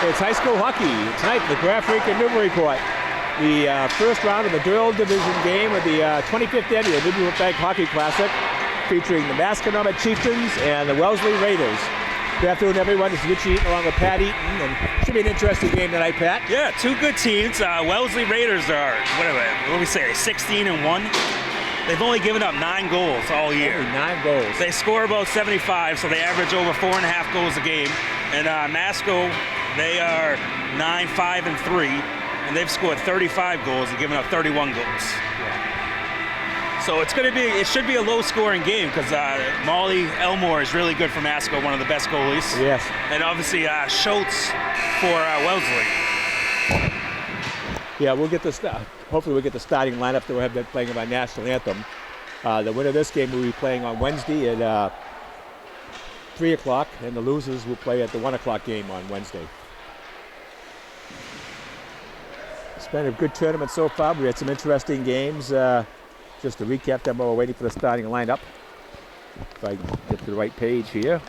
It's high school hockey tonight. The Graf Rink in Newburyport. The first round of the Dual Division game of the 25th annual Newburyport Hockey Classic, featuring the Masconomet Chieftains and the Wellesley Raiders. Good afternoon, everyone. This is Richie Eaton along with Pat Eaton, and it should be an interesting game tonight, Pat. Yeah, two good teams. Wellesley Raiders are, what do we say, 16-1. They've only given up 9 goals all year. Only 9 goals. They score about 75, so they average over 4.5 goals a game. And Masco, they are 9-5-3, and they've scored 35 goals and given up 31 goals. Yeah. So it should be a low-scoring game because Molly Elmore is really good for Masco, one of the best goalies. Yes. And obviously Schultz for Wellesley. Yeah, hopefully we'll get the starting lineup that we'll have been playing our national anthem. The winner of this game will be playing on Wednesday at 3 o'clock, and the losers will play at the 1 o'clock game on Wednesday. It's been a good tournament so far. We had some interesting games. Just to recap them while we're waiting for the starting lineup. If I can get to the right page here.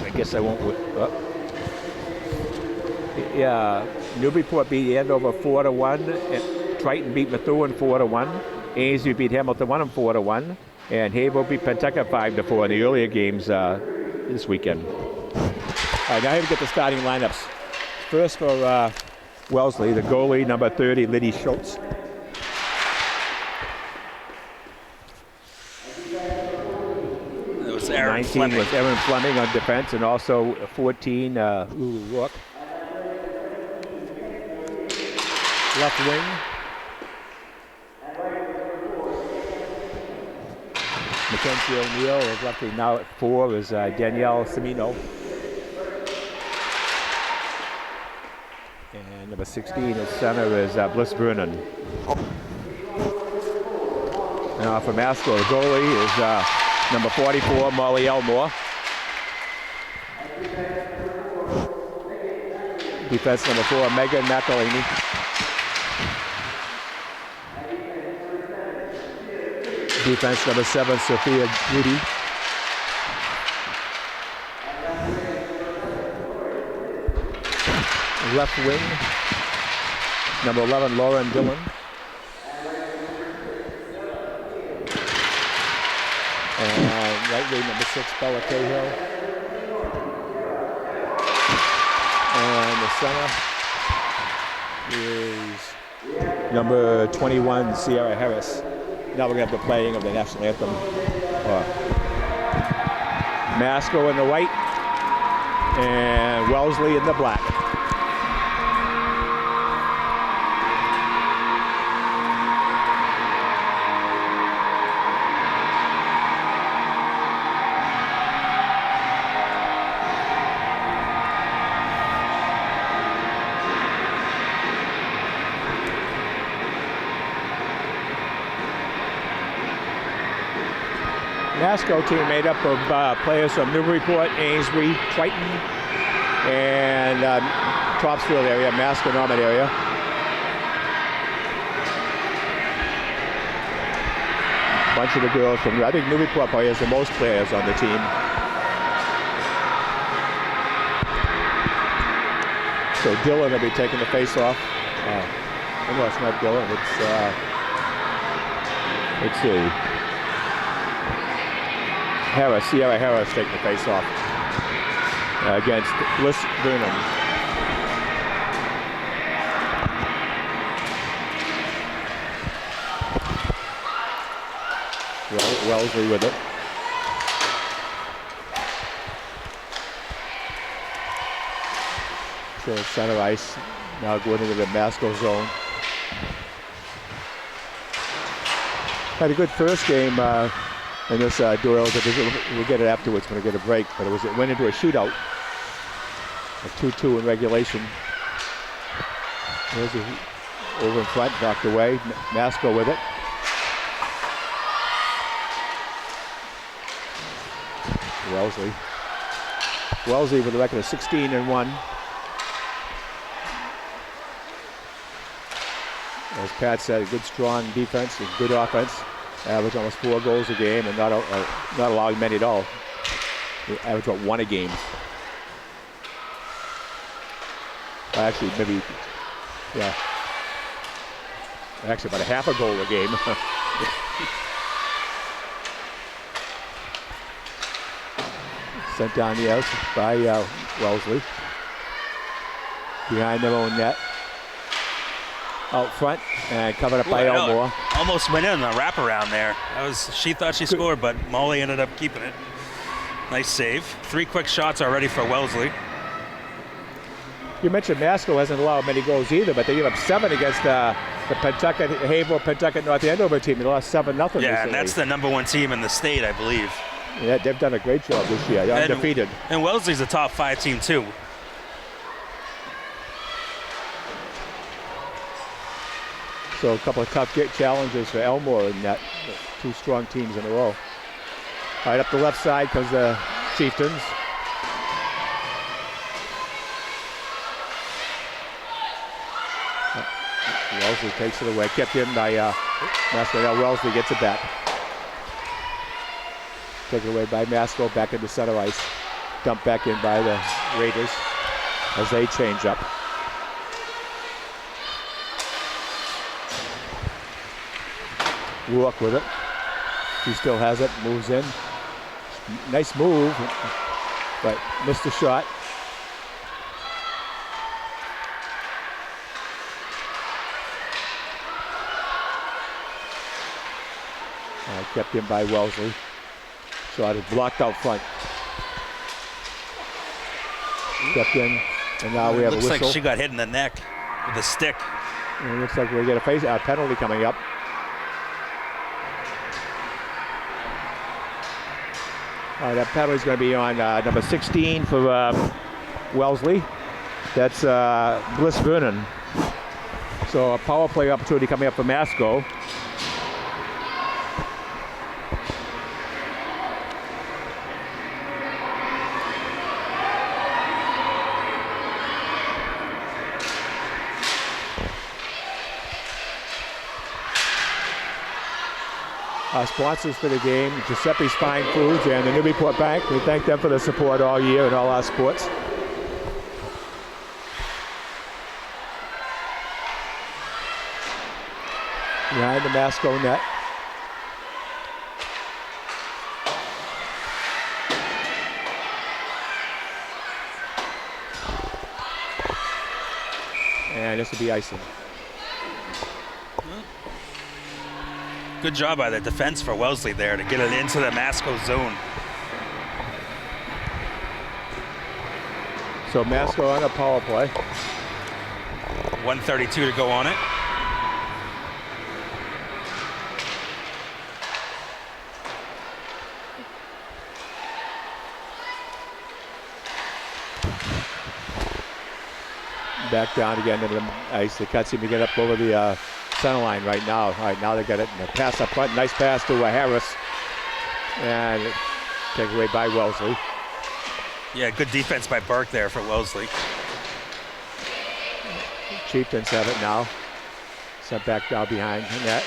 I guess I won't. Yeah, Newburyport beat Andover 4-1. Triton beat Methuen 4-1. Ainslie beat Hamilton 1-4-1. And Haverhill beat Pentucket 5-4 in the earlier games this weekend. All right, now we get the starting lineups. First for Wellesley, the goalie, number 30, Liddy Schultz. It was Aaron 19 Fleming. was Aaron Fleming on defense, and also 14, Lulu Rook. Left wing. Mackenzie O'Neill is lefty. Now at 4 is Danielle Semino. And number 16 at center is Bliss Vernon. Now for Masco, the goalie is number 44, Molly Elmore. Defense number 4, Megan McElhaney. Defense number 7, Sophia Moody. Left wing, number 11, Lauren Dillon. And right wing, number 6, Bella Cahill. And the center is number 21, Sierra Harris. Now we're going to have the playing of the national anthem. Masco in the white and Wellesley in the black. Masco team made up of players from Newburyport, Ainslie, Triton, and Topsfield area, Masconomet area. Bunch of the girls from, I think Newburyport probably has the most players on the team. So Dillon will be taking the face off. No, it's not Dillon, let's see. Sierra Harris taking the face off against Bliss Vernon. Wellesley with it. So center ice now going into the Masco zone. Had a good first game. In this duel, we'll get it afterwards when I get a break, but it went into a shootout. A 2-2 in regulation. There's over in front, knocked away. Masco with it. Wellesley with a record of 16-1. As Pat said, good strong defense and good offense. Average almost 4 goals a game and not allowing many at all. They average about 1 a game. Actually, maybe, yeah. Actually, about a half a goal a game. Sent down the ice by Wellesley. Behind their own net. Out front and covered up by Elmore. Almost went in a wraparound there. She thought she scored, but Molly ended up keeping it. Nice save. 3 quick shots already for Wellesley. You mentioned Masco hasn't allowed many goals either, but they gave up 7 against the Pentucket North Andover team. They lost 7-0 recently. Yeah, and that's the #1 team in the state, I believe. Yeah, they've done a great job this year. They're undefeated. And Wellesley's a top 5 team too. So a couple of tough challenges for Elmore in that. 2 strong teams in a row. All right, up the left side comes the Chieftains. Wellesley takes it away. Kept in by Masco. Now Wellesley gets it back. Taken away by Masco. Back into center ice. Dumped back in by the Raiders as they change up. Rourke with it. He still has it. Moves in. Nice move, but missed the shot. Kept in by Wellesley. Shot is blocked out front. Kept in, and now we have a whistle. Looks like she got hit in the neck with a stick. And it looks like we get a penalty coming up. All right, that penalty is going to be on number 16 for Wellesley. That's Bliss Vernon. So a power play opportunity coming up for Masco. Our sponsors for the game, Giuseppe's Fine Foods and the Newburyport Bank. We thank them for the support all year in all our sports. Behind the Masco net. And this will be icing. Good job by the defense for Wellesley there to get it into the Masco zone. So Masco on a power play. 1:32 to go on it. Back down again to the ice. The Cuts seem to get up over the center line right now. All right, now they got it. And a pass up front. Nice pass to Harris. And taken away by Wellesley. Yeah, good defense by Burke there for Wellesley. Chieftains have it now. Sent back down behind the net.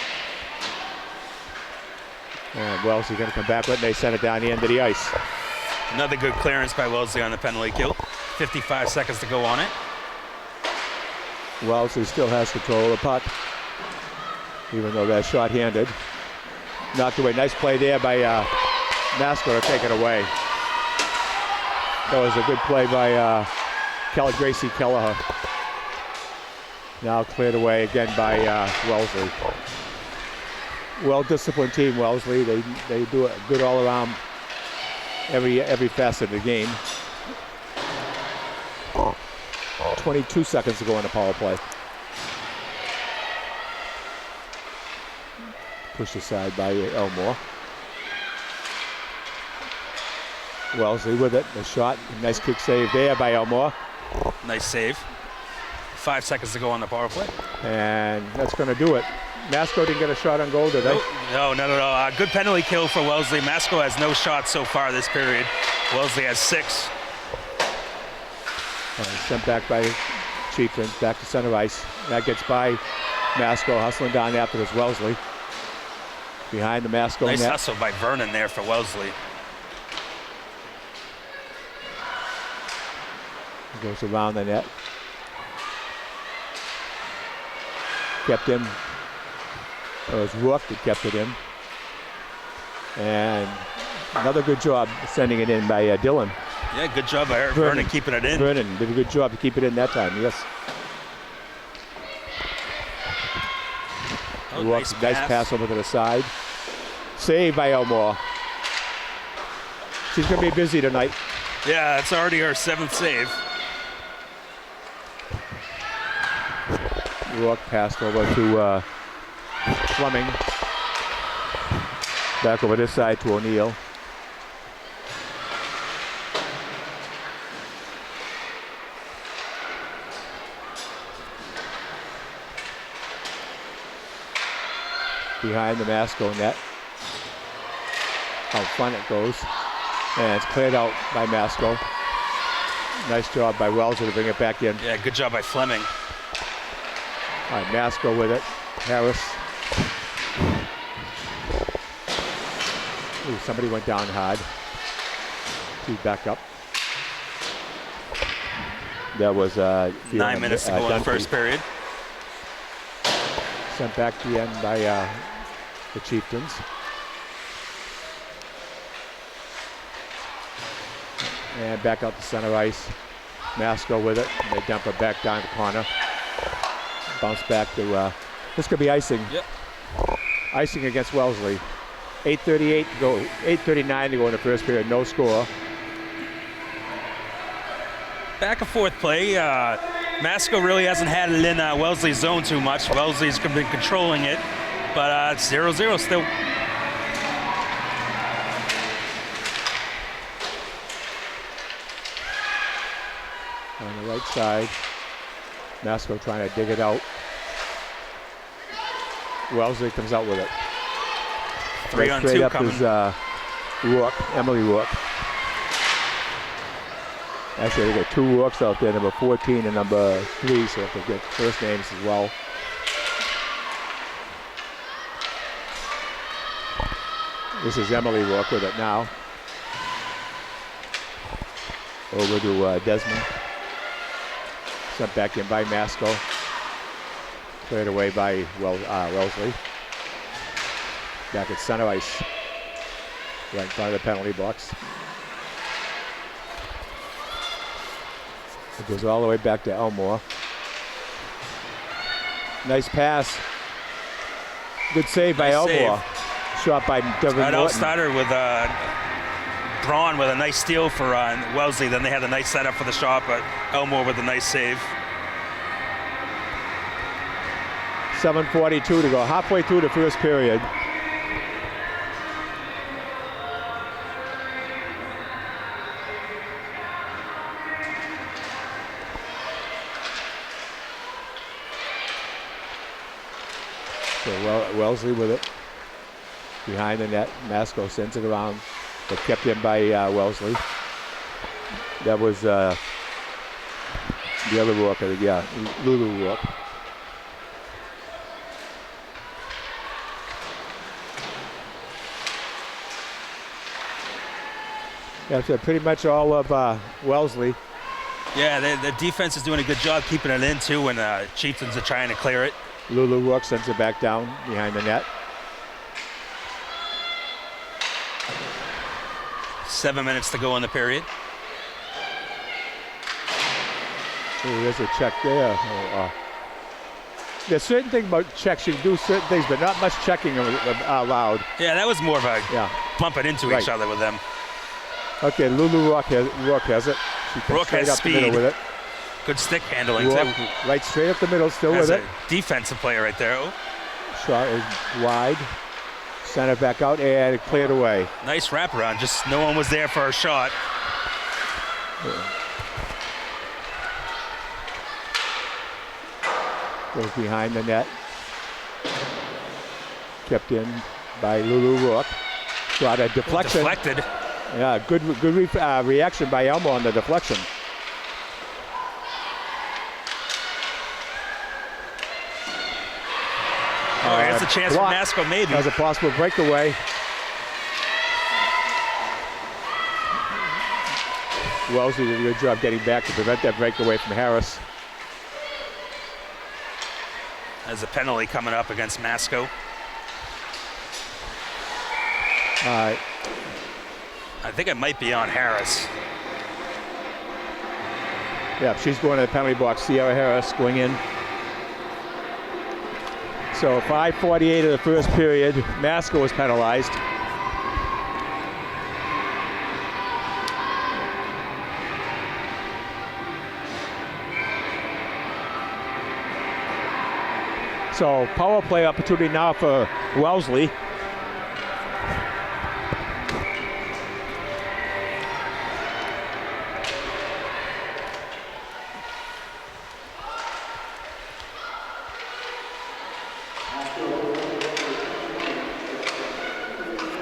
And Wellesley going to come back with it. And they send it down the end of the ice. Another good clearance by Wellesley on the penalty kill. 55 seconds to go on it. Wellesley still has control of the puck, even though they're short-handed. Knocked away. Nice play there by Masco to take it away. That was a good play by Gracie Kelleher. Now cleared away again by Wellesley. Well-disciplined team, Wellesley. They do it good all around every facet of the game. 22 seconds to go on the power play. Pushed aside by Elmore. Wellesley with it. The shot. Nice kick save there by Elmore. Nice save. 5 seconds to go on the power play. And that's going to do it. Masco didn't get a shot on goal, did they? No. Good penalty kill for Wellesley. Masco has no shots so far this period. Wellesley has 6. Sent back by Chieftains, back to center ice. That gets by Masco, hustling down after this Wellesley. Behind the Masco nice net. hustle by Vernon there for Wellesley. Goes around the net. Kept in. It was Rook that kept it in. And another good job sending it in by Dylan. Yeah, good job by Vernon keeping it in. Vernon did a good job to keep it in that time, yes. Oh, nice pass over to the side. Save by Elmore. She's going to be busy tonight. Yeah, that's already her 7th save. Rourke passed over to Fleming. Back over this side to O'Neill. Behind the Masco net. Out front it goes. And it's cleared out by Masco. Nice job by Wellesley to bring it back in. Yeah, good job by Fleming. All right, Masco with it. Harris. Ooh, somebody went down hard. She's back up. That was 9 minutes to go in the first period. Sent back to the end by the Chieftains. And back out to center ice. Masco with it. They dump it back down the corner. Bounce back to, this could be icing. Yep. Icing against Wellesley. 8:38 to go, 8:39 to go in the first period, no score. Back and forth play. Masco really hasn't had it in Wellesley's zone too much. Wellesley's been controlling it, but it's 0-0 still. On the right side, Masco trying to dig it out. Wellesley comes out with it. 3-on-2 straight up coming. is Rourke, Emily Rourke. Actually, they got 2 Rourkes out there, number 14 and number 3, so if they get first names as well. This is Emily Rourke with it now. Over to Desmond. Sent back in by Masco. Cleared away by Wellesley. Back at center ice. Right in front of the penalty box. It goes all the way back to Elmore. Nice pass. Good save by Elmore. Shot by Devin That Morton. started with Braun with a nice steal for Wellesley. Then they had a nice setup for the shot, but Elmore with a nice save. 7:42 to go. Halfway through the first period. So Wellesley with it. Behind the net. Masco sends it around. But kept in by Wellesley. That was the other Rourke. Yeah, Lulu Rourke. Yeah, so pretty much all of Wellesley. Yeah, the defense is doing a good job keeping it in too, when Chieftains are trying to clear it. Lulu Rourke sends it back down behind the net. 7 minutes to go in the period. Ooh, there's a check there. There's certain things about checks. You can do certain things, but not much checking allowed. Yeah, that was more of a bumping into each other with them. Okay, Lulu Rourke has it. She comes Rourke straight has up the middle speed. with it. Good stick handling Rourke, too. right straight up the middle, still That's with a it. defensive player right there. Oh, Shot is wide. Sent it back out and it cleared away. nice wraparound. Just no one was there for a shot. Goes behind the net. Kept in by Lulu Rourke. Got a deflection. Deflected. Yeah, good reaction by Elmo on the deflection. Oh, here's a chance for Masco maybe. Has a possible breakaway. Wellesley did a good job getting back to prevent that breakaway from Harris. There's a penalty coming up against Masco. I think it might be on Harris. Yeah, she's going to the penalty box. Sierra Harris going in. So 5:48 of the first period. Masco was penalized. So power play opportunity now for Wellesley.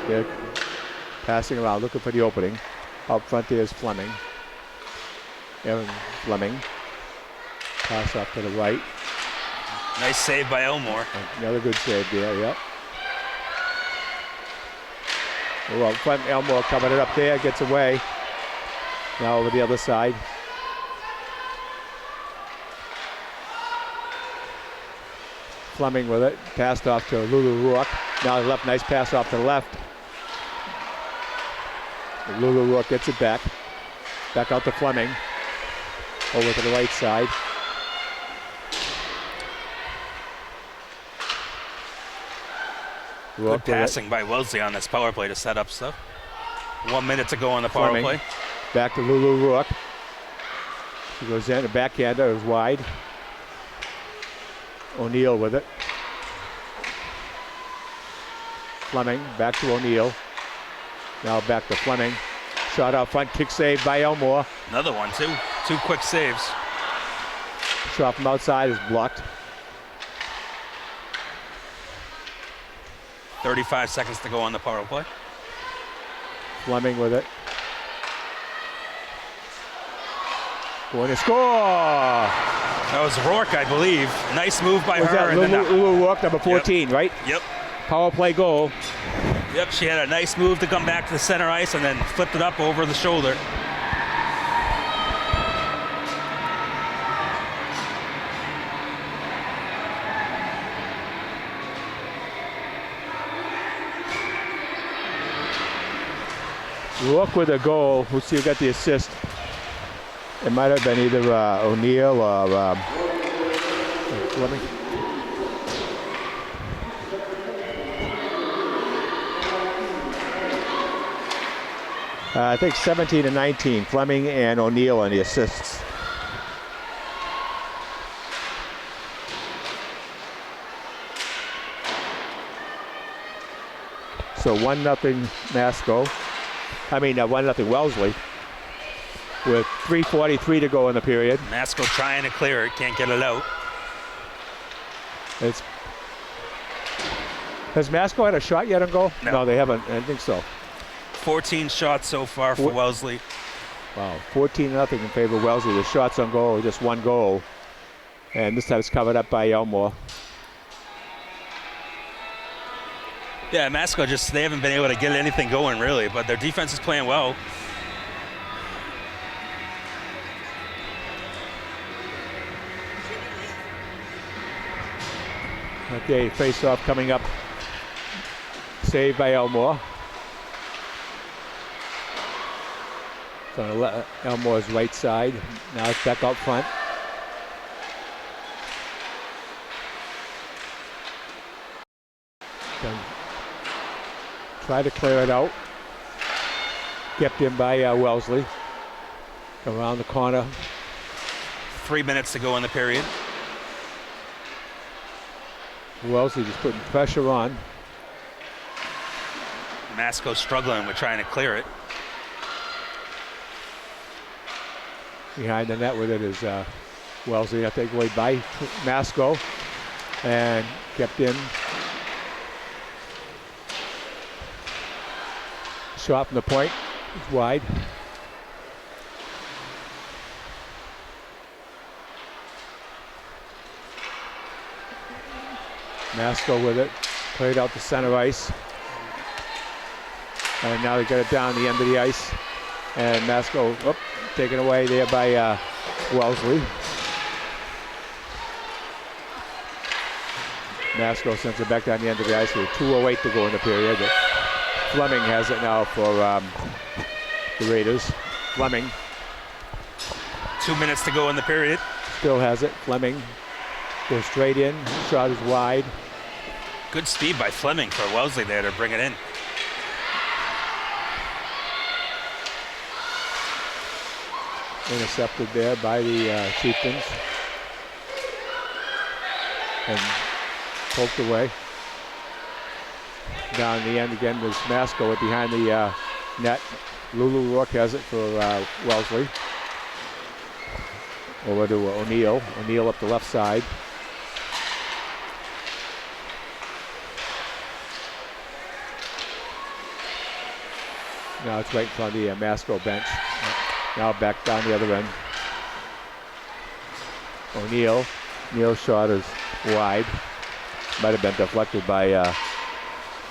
They're passing around, looking for the opening. Up front there's Fleming. Aaron Fleming. Pass off to the right. Nice save by Elmore. Another good save there, yep. Well, front Elmore coming it up there, gets away. Now over the other side. Fleming with it, passed off to Lulu Rourke. Now left, nice pass off to the left. Lulu Rourke gets it back. Back out to Fleming. Over to the right side. Good passing by Wellesley on this power play to set up stuff. 1 minute to go on the power play. Back to Lulu Rourke. She goes in, a backhander, it was wide. O'Neill with it. Fleming, back to O'Neill. Now back to Fleming. Shot out front, kick save by Elmore. Another one, too. Two quick saves. Shot from outside is blocked. 35 seconds to go on the power play. Fleming with it. Going to score! That was Rourke, I believe. Nice move by her. Lulu Rourke, number 14, right? Yep. Power play goal. Yep, she had a nice move to come back to the center ice and then flipped it up over the shoulder. Rourke with a goal. We'll see who got the assist. It might have been either O'Neill or Fleming. I think 17 and 19. Fleming and O'Neill on the assists. So 1-0 Masco. 1-0 Wellesley. With 3:43 to go in the period. Masco trying to clear it, can't get it out. Has Masco had a shot yet on goal? No, they haven't. I think so. 14 shots so far for Wellesley. Wow, 14-0 in favor of Wellesley. The shots on goal, just one goal. And this time it's covered up by Elmore. Yeah, Masco they haven't been able to get anything going really, but their defense is playing well. Okay, face-off coming up. Saved by Elmore. It's on Elmore's right side. Now it's back out front. Try to clear it out. Kept in by Wellesley. Around the corner. 3 minutes to go in the period. Wellesley just putting pressure on. Masco struggling with trying to clear it. Behind the net with it is Wellesley. I think away by Masco. And kept in. Shot from the point. It's wide. Masco with it. Played out the center ice. And now they got it down the end of the ice. And Masco, taken away there by Wellesley. Masco sends it back down the end of the ice with 2:08 to go in the period. Fleming has it now for the Raiders. Fleming. 2 minutes to go in the period. Still has it. Fleming goes straight in. Shot is wide. Good speed by Fleming for Wellesley there to bring it in. Intercepted there by the Chieftains. And poked away. Down the end again was Masco behind the net. Lulu Rourke has it for Wellesley. Over to O'Neill. O'Neill up the left side. Now it's right in front of the Masco bench. Now back down the other end. O'Neill. Neal's shot is wide. Might have been deflected by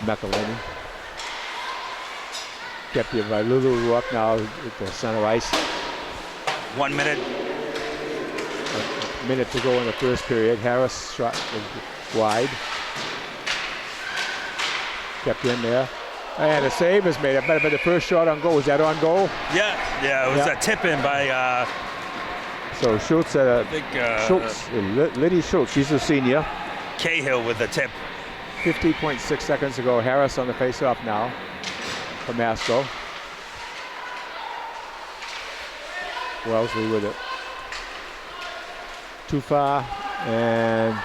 McElhinney. Kept here by Lulu Rourke now at the center ice. 1 minute. A minute to go in the first period. Harris shot wide. Kept in there. And a save is made. That might have been the first shot on goal. Was that on goal? Yeah, it was a tip in by. So Schultz, Liddy Schultz, she's a senior. Cahill with the tip. 50.6 seconds to go. Harris on the face-off now for Masco. Wellesley with it. Too far, and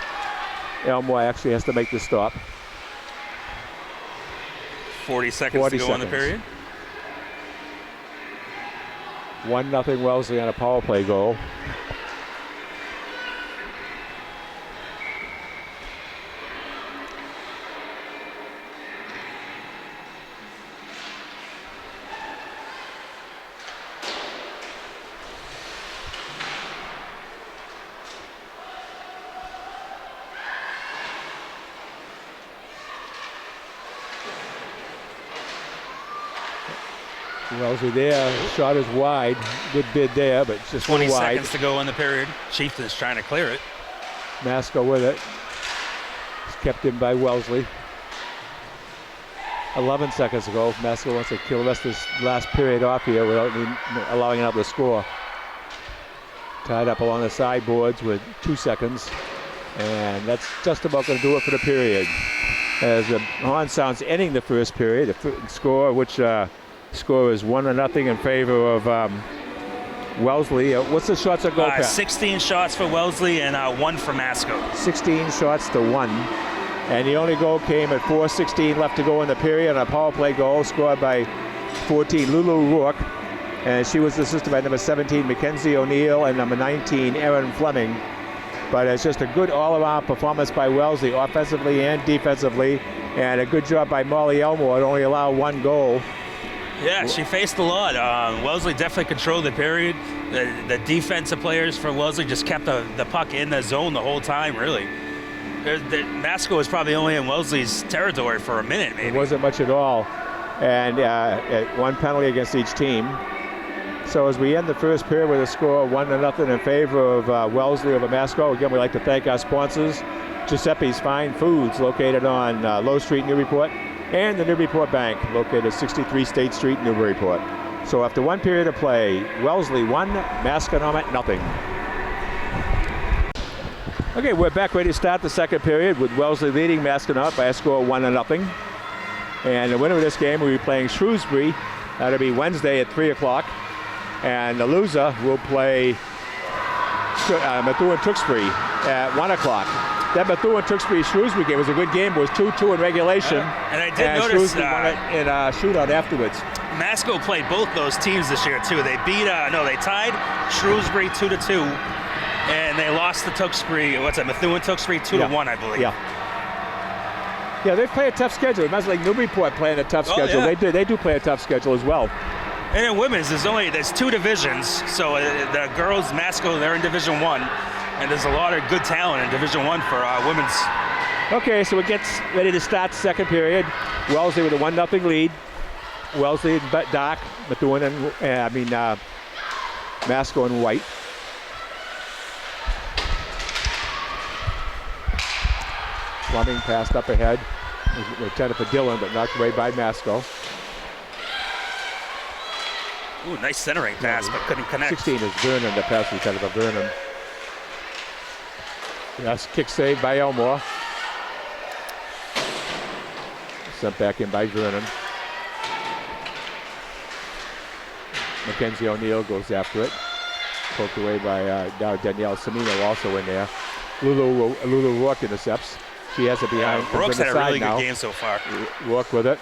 Elmore actually has to make the stop. 40 seconds to go in the period. 1-0 Wellesley on a power play goal. Wellesley there, shot is wide. Good bid there, but it's just 20 wide. seconds to go in the period. Chieftains trying to clear it. Masco with it. It's kept in by Wellesley. 11 seconds to go. Masco wants to kill the rest of this last period off here without allowing another score. Tied up along the sideboards with 2 seconds. And that's just about going to do it for the period. As the horn sounds ending the first period, the score, which score is 1-0 in favor of Wellesley. What's the shots at goal, Pat? 16 shots for Wellesley and 1 for Masco. 16 shots to 1. And the only goal came at 4:16 left to go in the period on a power play goal scored by 14 Lulu Rourke. And she was assisted by number 17 Mackenzie O'Neill and number 19 Erin Fleming. But it's just a good all-around performance by Wellesley, offensively and defensively. And a good job by Molly Elmore to only allow 1 goal. Yeah, she faced a lot. Wellesley definitely controlled the period. The defensive players for Wellesley just kept the puck in the zone the whole time, really. Masco was probably only in Wellesley's territory for a minute, maybe. It wasn't much at all. And 1 penalty against each team. So as we end the first period with a score of 1-0 in favor of Wellesley over Masco, again, we'd like to thank our sponsors, Giuseppe's Fine Foods, located on Low Street, Newburyport, and the Newburyport Bank, located at 63 State Street, Newburyport. So after 1 period of play, Wellesley 1, Masconomet 0. Okay, we're back ready to start the second period with Wellesley leading Masconomet by a score of 1-0. And the winner of this game will be playing Shrewsbury. That'll be Wednesday at 3 o'clock. And the loser will play Methuen-Tewksbury at 1 o'clock. That Methuen-Tewksbury-Shrewsbury game was a good game. It was 2-2 in regulation. And I did notice Shrewsbury won it in a shootout afterwards. Masco played both those teams this year too. They beat they tied Shrewsbury 2-2, and they lost to Tewksbury. Methuen-Tewksbury 2-1, I believe. Yeah, they play a tough schedule. It must like Newburyport playing a tough schedule. Yeah. They do play a tough schedule as well. And in women's, there's 2 divisions. So the girls, Masco, they're in Division 1. And there's a lot of good talent in Division 1 for women's. Okay, so it gets ready to start the second period. Wellesley with a 1-0 lead. Wellesley in dark, Methuen and Masco in white. Fleming passed up ahead. Intended for Dillon, but knocked away by Masco. Ooh, nice centering pass, but couldn't connect. 16 is Vernon. The pass was intended for Vernon. That's kick saved by Elmore. Sent back in by Vernon. Mackenzie O'Neill goes after it. Poked away by now Danielle Semino also in there. Lulu Rourke intercepts. She has it behind. Rourke's had a really now. good game so far. Rourke with it.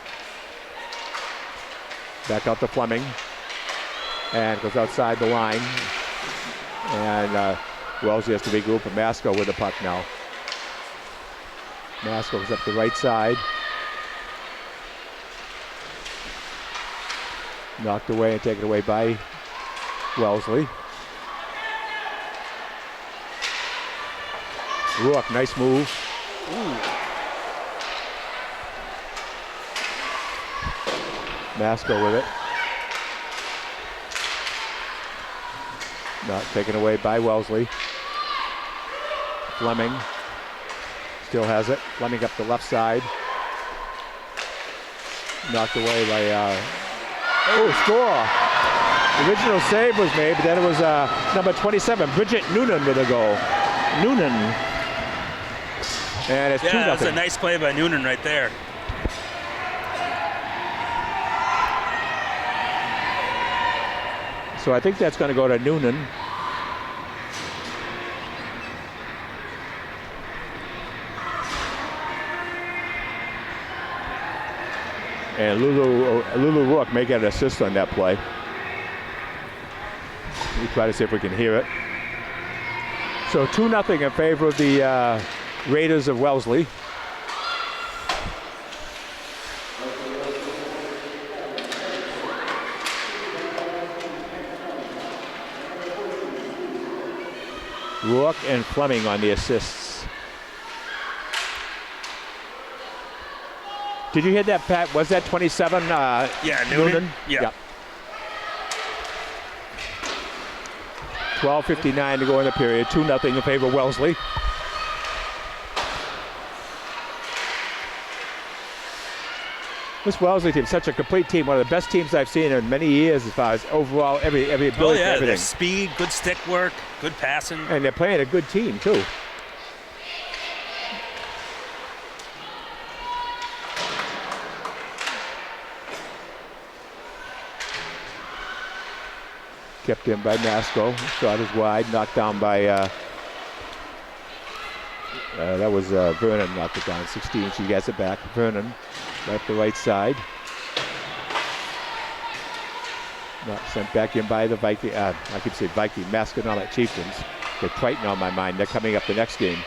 Back out to Fleming. And goes outside the line. And Wellesley has to regroup, and Masco with the puck now. Masco goes up the right side. Knocked away and taken away by Wellesley. Rourke, nice move. Ooh. Masco with it. Not taken away by Wellesley. Fleming still has it. Fleming up the left side. Knocked away by, score! The original save was made, but then it was number 27, Bridget Noonan with a goal. Noonan. And it's 2-0. That's a nice play by Noonan right there. So I think that's going to go to Noonan. And Lulu Rourke may get an assist on that play. We try to see if we can hear it. So 2-0 in favor of the Raiders of Wellesley. Rourke and Fleming on the assists. Did you hear that, Pat? Was that 27? Yeah, Noonan. Yeah. 12:59 to go in the period. 2-0 in favor of Wellesley. This Wellesley team is such a complete team. One of the best teams I've seen in many years as far as overall every ability, everything. Their speed, good stick work, good passing. And they're playing a good team, too. Kept in by Masco. Shot is wide. Knocked down by, that was Vernon knocked it down. 16, she gets it back. Vernon, left the right side. Not sent back in by the Viking, I keep saying Viking, Masconomet Chieftains. They're Triton on my mind. They're coming up the next game.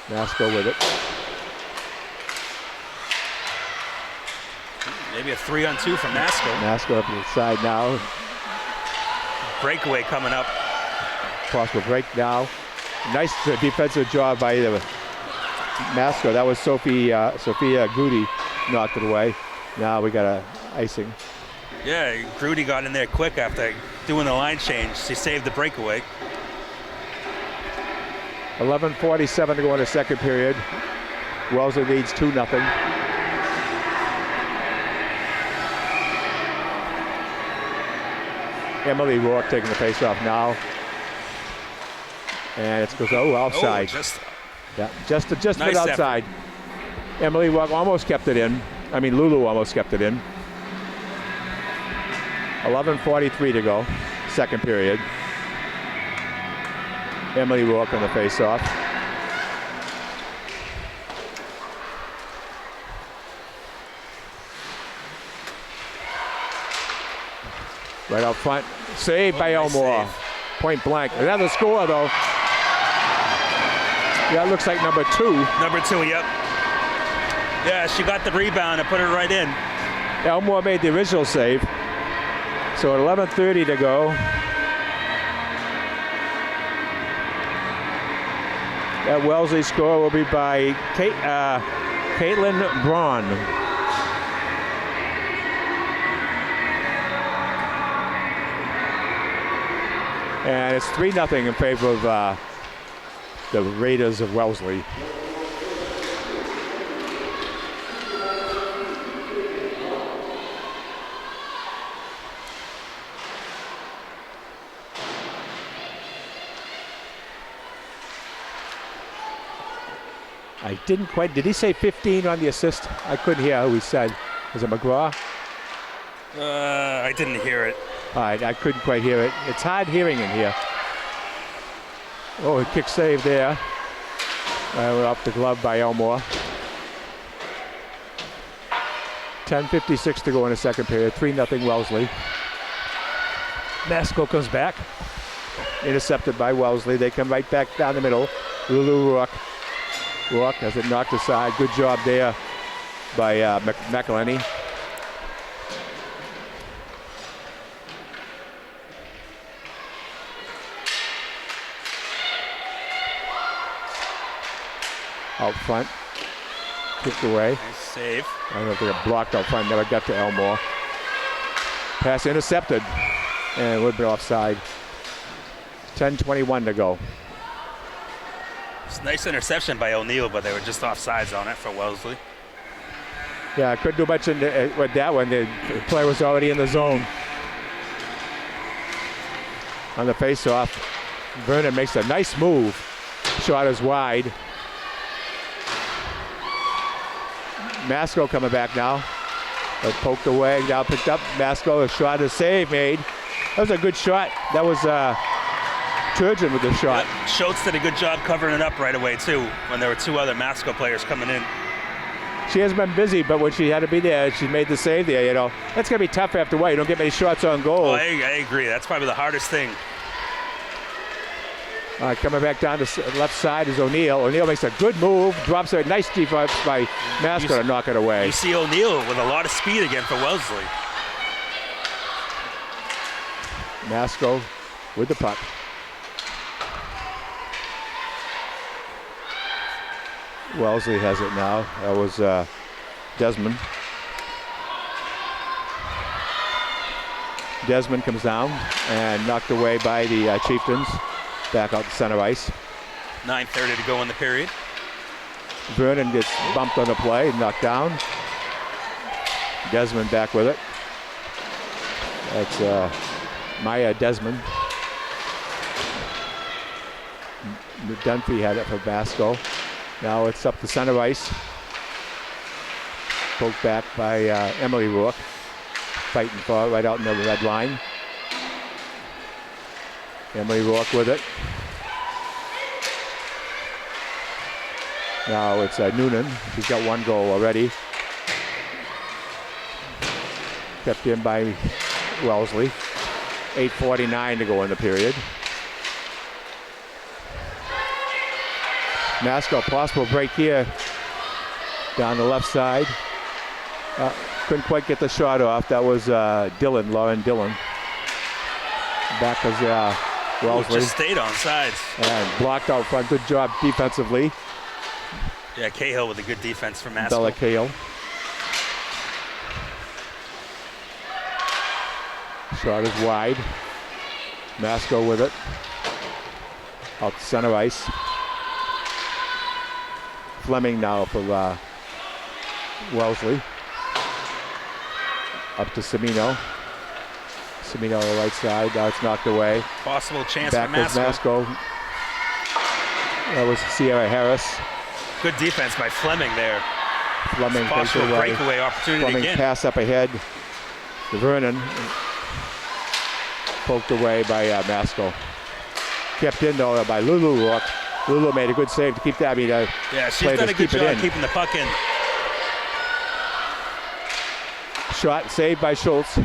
Masco with it. Maybe a 3-on-2 from Masco. Masco up to the side now. Breakaway coming up. Possible break now. Nice defensive job by Masco. That was Sophia Goody knocked it away. Now we got a icing. Yeah, Grudy got in there quick after doing the line change. She saved the breakaway. 11:47 to go in the second period. Wellesley leads 2-0. Emily Rourke taking the face off now. And it goes, outside. Just a bit outside. Effort. Emily Rourke almost kept it in. Lulu almost kept it in. 11:43 to go, second period. Emily Rourke on the face-off. Right out front, saved by Elmore. Nice save. Point blank. Another score though. Yeah, it looks like number 2. Number 2, yep. Yeah, she got the rebound and put it right in. Elmore made the original save. So at 11:30 to go. That Wellesley score will be by Caitlin Braun. And it's 3-0 in favor of the Raiders of Wellesley. I didn't quite, did he say 15 on the assist? I couldn't hear who he said. Was it McGraw? I didn't hear it. All right, I couldn't quite hear it. It's hard hearing in here. Oh, a kick save there. Off the glove by Elmore. 10:56 to go in the second period. 3-0 Wellesley. Masco comes back. Intercepted by Wellesley. They come right back down the middle. Lulu Rourke. Rourke has it knocked aside. Good job there by McElhenney. Out front. Kicked away. Nice save. I don't know if they got blocked out front. Never got to Elmore. Pass intercepted. And would be offside. 10:21 to go. It's a nice interception by O'Neill, but they were just offsides on it for Wellesley. Yeah, I couldn't do much with that one. The player was already in the zone. On the face-off, Vernon makes a nice move. Shot is wide. Masco coming back now. But poked away, now picked up. Masco, a shot, a save made. That was a good shot. That was Turgeon with the shot. Yep. Schultz did a good job covering it up right away, too, when there were two other Masco players coming in. She has been busy, but when she had to be there, she made the save there, you know. That's going to be tough after a while. You don't get many shots on goal. Oh, I agree. That's probably the hardest thing. Coming back down to left side is O'Neill. O'Neill makes a good move, drops a nice defense by Masco to knock it away. You see O'Neill with a lot of speed again for Wellesley. Masco with the puck. Wellesley has it now. That was Desmond. Desmond comes down and knocked away by the Chieftains. Back out to center ice. 9:30 to go in the period. Vernon gets bumped on the play, knocked down. Desmond back with it. That's Maya Desmond. Dunphy had it for Masco. Now it's up to center ice. Poked back by Emily Rourke. Fighting for it right out in the red line. Emily Rourke with it. Now it's Noonan. He's got one goal already. Kept in by Wellesley. 8:49 to go in the period. Masco, possible break here. Down the left side. Couldn't quite get the shot off. That was Lauren Dillon. Back was Wellesley. Just stayed on sides. And blocked out front. Good job defensively. Yeah, Cahill with a good defense for Masco. Bella Cahill. Shot is wide. Masco with it. Out to center ice. Fleming now for Wellesley. Up to Semino. Semino on the right side. Now it's knocked away. Possible chance back for Masco. Masco. That was Sierra Harris. Good defense by Fleming there. Fleming takes possible it away. breakaway opportunity Fleming again. pass up ahead to Vernon. Poked away by Masco. Kept in though by Lulu Rourke. Lulu made a good save to keep that. Yeah, she's done a good job keeping the puck in. Shot saved by Schultz.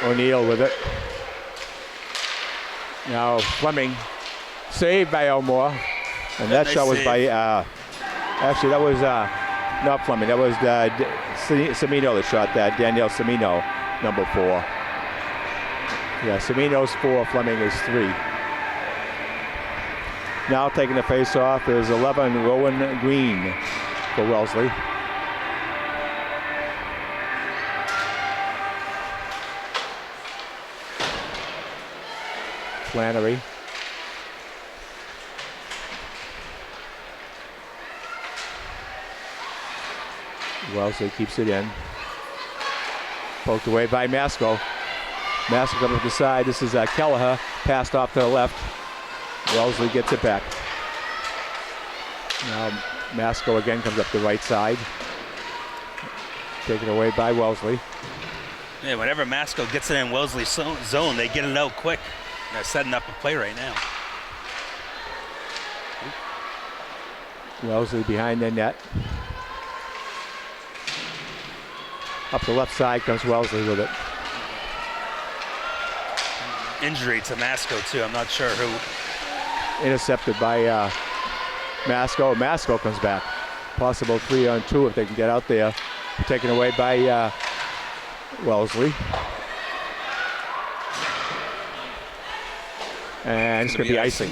O'Neill with it. Now Fleming. Saved by Elmore. And that shot was by, actually that was not Fleming. That was Semino that shot that. Danielle Semino, number 4. Yeah, Semino's 4, Fleming is 3. Now taking the face off is 11, Rowan Green for Wellesley. Flannery. Wellesley keeps it in. Poked away by Masco. Masco comes to the side. This is Kelleher. Passed off to the left. Wellesley gets it back. Now Masco again comes up the right side. Taken away by Wellesley. Yeah, whenever Masco gets it in Wellesley's zone, they get it out quick. They're setting up a play right now. Wellesley behind the net. Up the left side comes Wellesley with it. Injury to Masco too. I'm not sure who. Intercepted by Masco. Masco comes back. Possible 3-on-2 if they can get out there. Taken away by Wellesley. And it's going to be icing.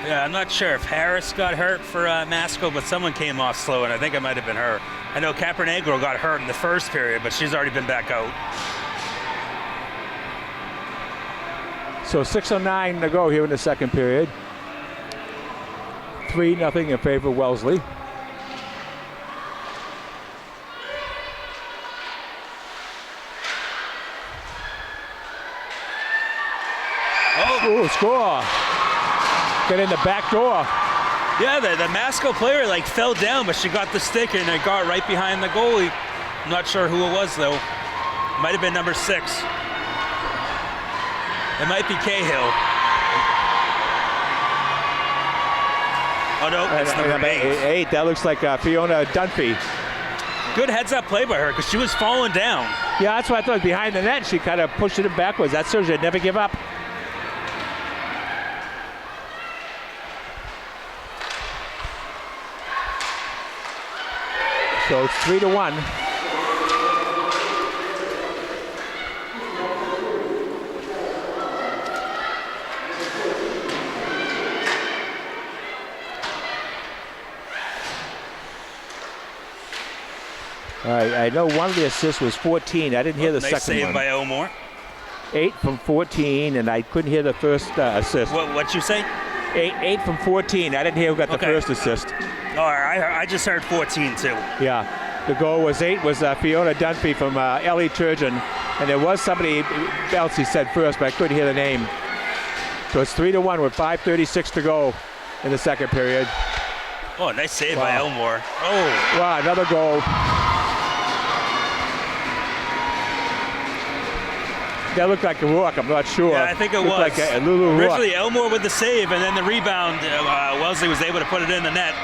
Yeah, I'm not sure if Harris got hurt for Masco, but someone came off slow, and I think it might have been her. I know Capernegro got hurt in the first period, but she's already been back out. So 6:09 to go here in the second period. 3-0 in favor of Wellesley. Oh, score. Get in the back door. Yeah, the Masco player fell down, but she got the stick and it got right behind the goalie. I'm not sure who it was though. Might have been number 6. It might be Cahill. Oh no, it's number 8. That looks like Fiona Dunphy. Good heads-up play by her because she was falling down. Yeah, that's what I thought. Behind the net, she kind of pushed it backwards. That shows you never give up. So it's 3-1. All right, I know one of the assists was 14. I didn't hear the nice second save one. by Elmore. 8 from 14, and I couldn't hear the first assist. What'd you say? 8 from 14. I didn't hear who got the first assist. Oh, I just heard 14 too. Yeah, the goal was 8 was Fiona Dunphy from Ellie Turgeon, and there was somebody else he said first, but I couldn't hear the name. So it's 3-1 with 5:36 to go in the second period. Oh, nice save by Elmore. Oh, wow, another goal. That looked like a Rourke, I'm not sure. yeah, I think it was. Like a Lulu Rourke. Originally, Elmore with the save, and then the rebound, Wellesley was able to put it in the net.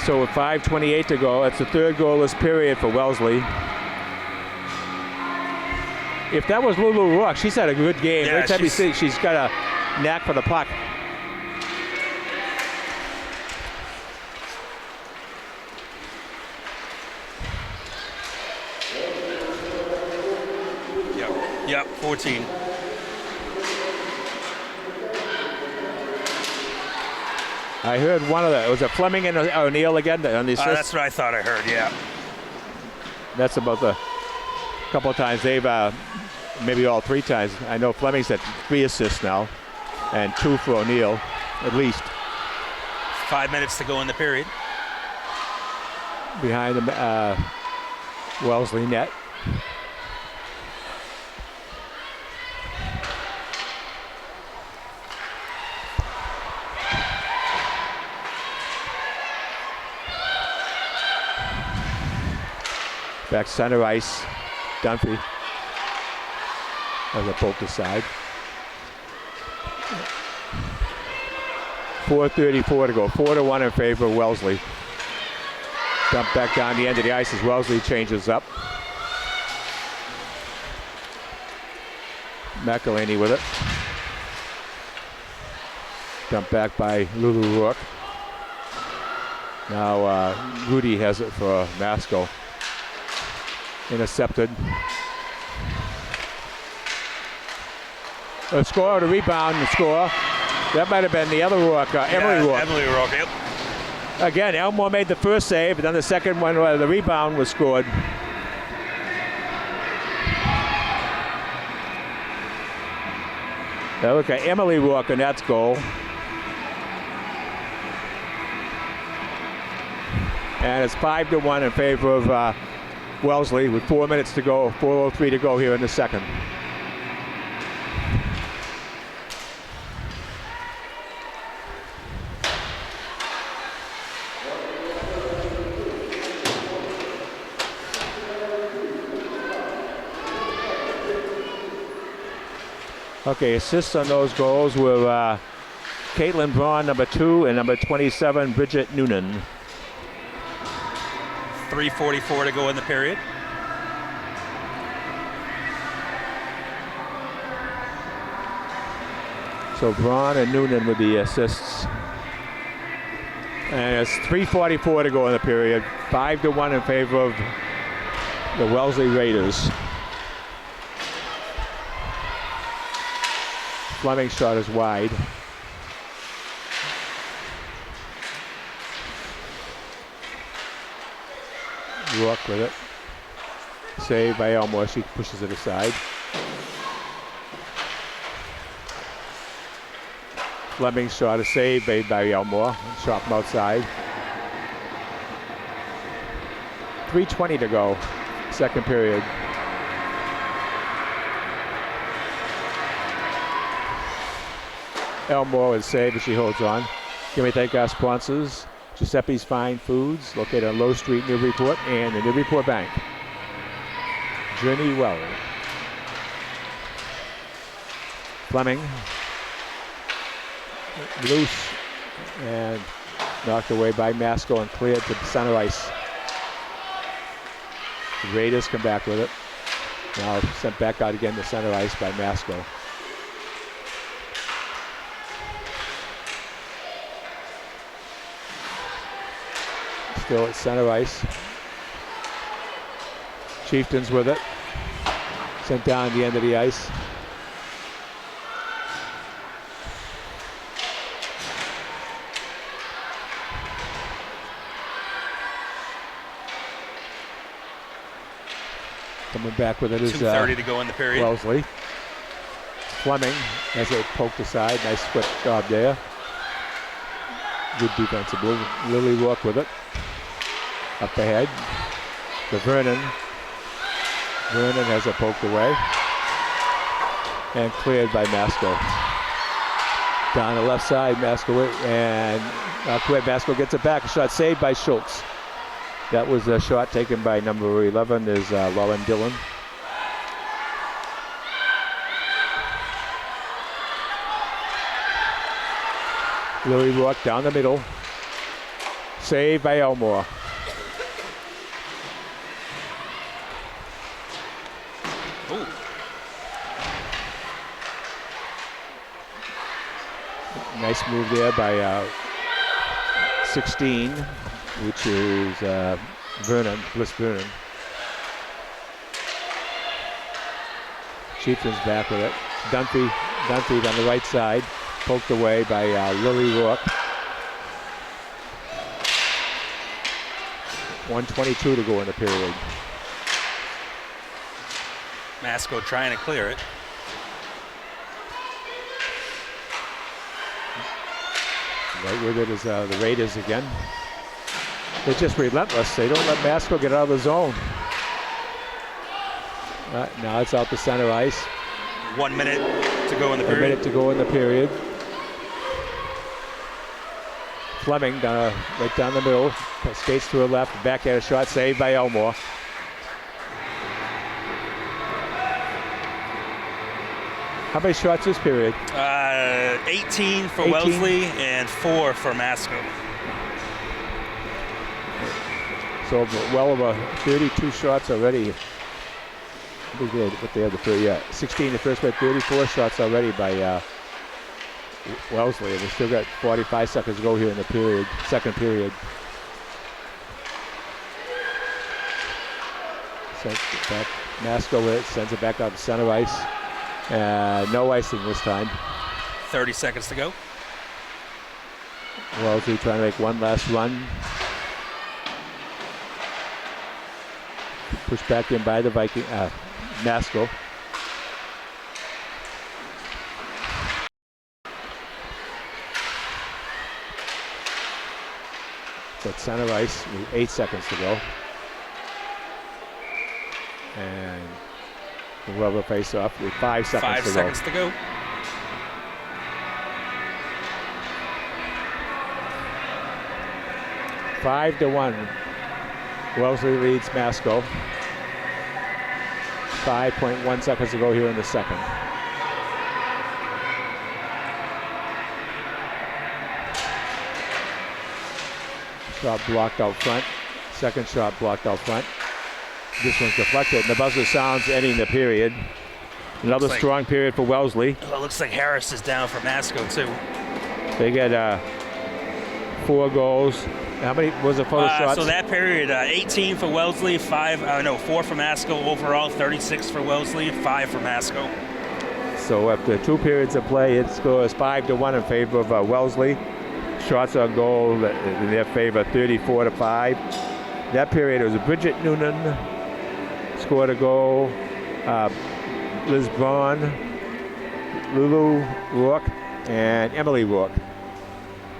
So with 5:28 to go, it's the third goalless period for Wellesley. If that was Lulu Rourke, she's had a good game. Yeah, Every time you see, she's got a knack for the puck. Yep, 14. I heard one of the, was it Fleming and O'Neill again on the assist? That's what I thought I heard, yeah. That's about the couple of times they've, maybe all 3 times. I know Fleming's at 3 assists now, and 2 for O'Neill, at least. 5 minutes to go in the period. Behind the Wellesley net. Back center ice, Dunphy. As a poke aside. 4:34 to go. 4-1 in favor of Wellesley. Dump back down the end of the ice as Wellesley changes up. McElhaney with it. Dump back by Lulu Rourke. Now Rudy has it for Masco. Intercepted. A score, the rebound, the score. That might have been the other Rourke, Emily Rourke. Emily Rourke, yep. Again, Elmore made the first save, but then the second one, the rebound was scored. Now look at Emily Rourke, and that's goal. And it's 5-1 in favor of Wellesley with 4 minutes to go, 4:03 to go here in the second. Okay, assists on those goals were Caitlin Braun, number 2, and number 27, Bridget Noonan. 3:44 to go in the period. So Braun and Noonan with the assists. And it's 3:44 to go in the period. 5-1 in favor of the Wellesley Raiders. Fleming's shot is wide. Rourke with it. Saved by Elmore. She pushes it aside. Fleming's shot is saved by Elmore. Shot from outside. 3:20 to go. Second period. Elmore is saved as she holds on. Can we thank our sponsors? Giuseppe's Fine Foods, located on Low Street, Newburyport, and the Newburyport Bank. Journey well. Fleming. Loose and knocked away by Masco and cleared to center ice. The Raiders come back with it. Now sent back out again to center ice by Masco. Still at center ice. Chieftains with it. Sent down the end of the ice. Coming back with it is 2:30 to go in the period. Wellesley. Fleming as it poked aside. Nice quick job there. Good defensive move. Lily Rourke with it. Up ahead. To Vernon. Vernon has it poked away. And cleared by Masco. Down the left side, Masco and Masco gets it back. A shot saved by Schultz. That was a shot taken by number 11 is Lauren Dillon. Lily Rourke down the middle. Saved by Elmore. Ooh. Nice move there by 16, which is Vernon, Bliss Vernon. Chieftains back with it. Dunphy on the right side, poked away by Lily Rourke. 1:22 to go in the period. Masco trying to clear it. Right with it is the Raiders again. They're just relentless. They don't let Masco get out of the zone. Now it's out to center ice. 1 minute to go in the period. 1 minute to go in the period. Fleming right down the middle. Skates to her left. Backhand shot saved by Elmore. How many shots this period? 18 for Wellesley and 4 for Masco. So well over 32 shots already. What they had the first, 16 the first, but 34 shots already by Wellesley. And they still got 45 seconds to go here in the period, second period. Back. Masco with it, sends it back out to center ice. No icing this time. 30 seconds to go. Wellesley trying to make one last run. Pushed back in by the Viking, Masco. So at center ice with 8 seconds to go. And the rubber face off with 5 seconds 5 to go. seconds to go. Five to 1. Wellesley leads Masco. 5.1 seconds to go here in the second. Shot blocked out front. Second shot blocked out front. This one's deflected, and the buzzer sounds ending the period. Another strong period for Wellesley. Oh, it looks like Harris is down for Masco too. They get 4 goals. How many was the photo shots? So that period, 18 for Wellesley, 4 for Masco overall, 36 for Wellesley, 5 for Masco. So after 2 periods of play, it scores 5 to 1 in favor of Wellesley. Shots on goal in their favor, 34 to 5. That period it was Bridget Noonan scored a goal. Liz Braun, Lulu Rourke, and Emily Rourke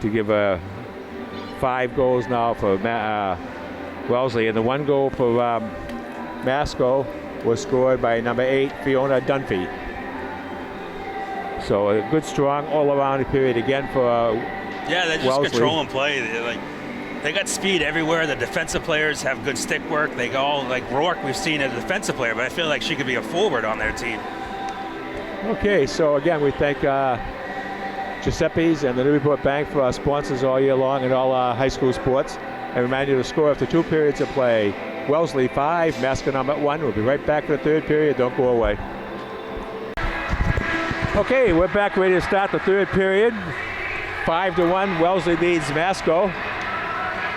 to give 5 goals now for Wellesley, and the 1 goal for Masco was scored by number 8 Fiona Dunphy. So a good, strong, all-around period again for yeah, they're just Wellesley. controlling play. They got speed everywhere. The defensive players have good stick work. They all, like Rourke, we've seen as a defensive player, but I feel like she could be a forward on their team. Okay, so again, we thank Giuseppe's and the Newburyport Bank for our sponsors all year long in all our high school sports. I remind you to score after 2 periods of play. Wellesley 5, Masconomet 1. We'll be right back for the 3rd period. Don't go away. Okay, we're back ready to start the 3rd period. 5 to 1, Wellesley leads Masco.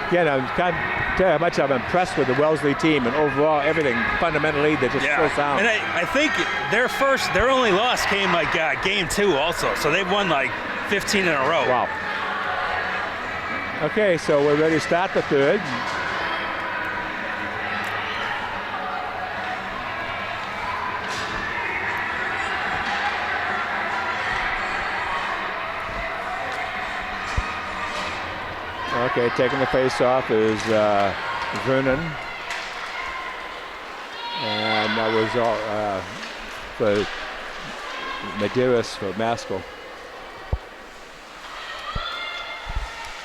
Again, I can't tell you how much I'm impressed with the Wellesley team, and overall everything fundamentally they're just so sound. And I think their only loss came like game 2 also, so they've won like 15 in a row. Wow. Okay, so we're ready to start the 3rd. Okay, taking the face off is Vernon. And that was all for Medeiros for Masco.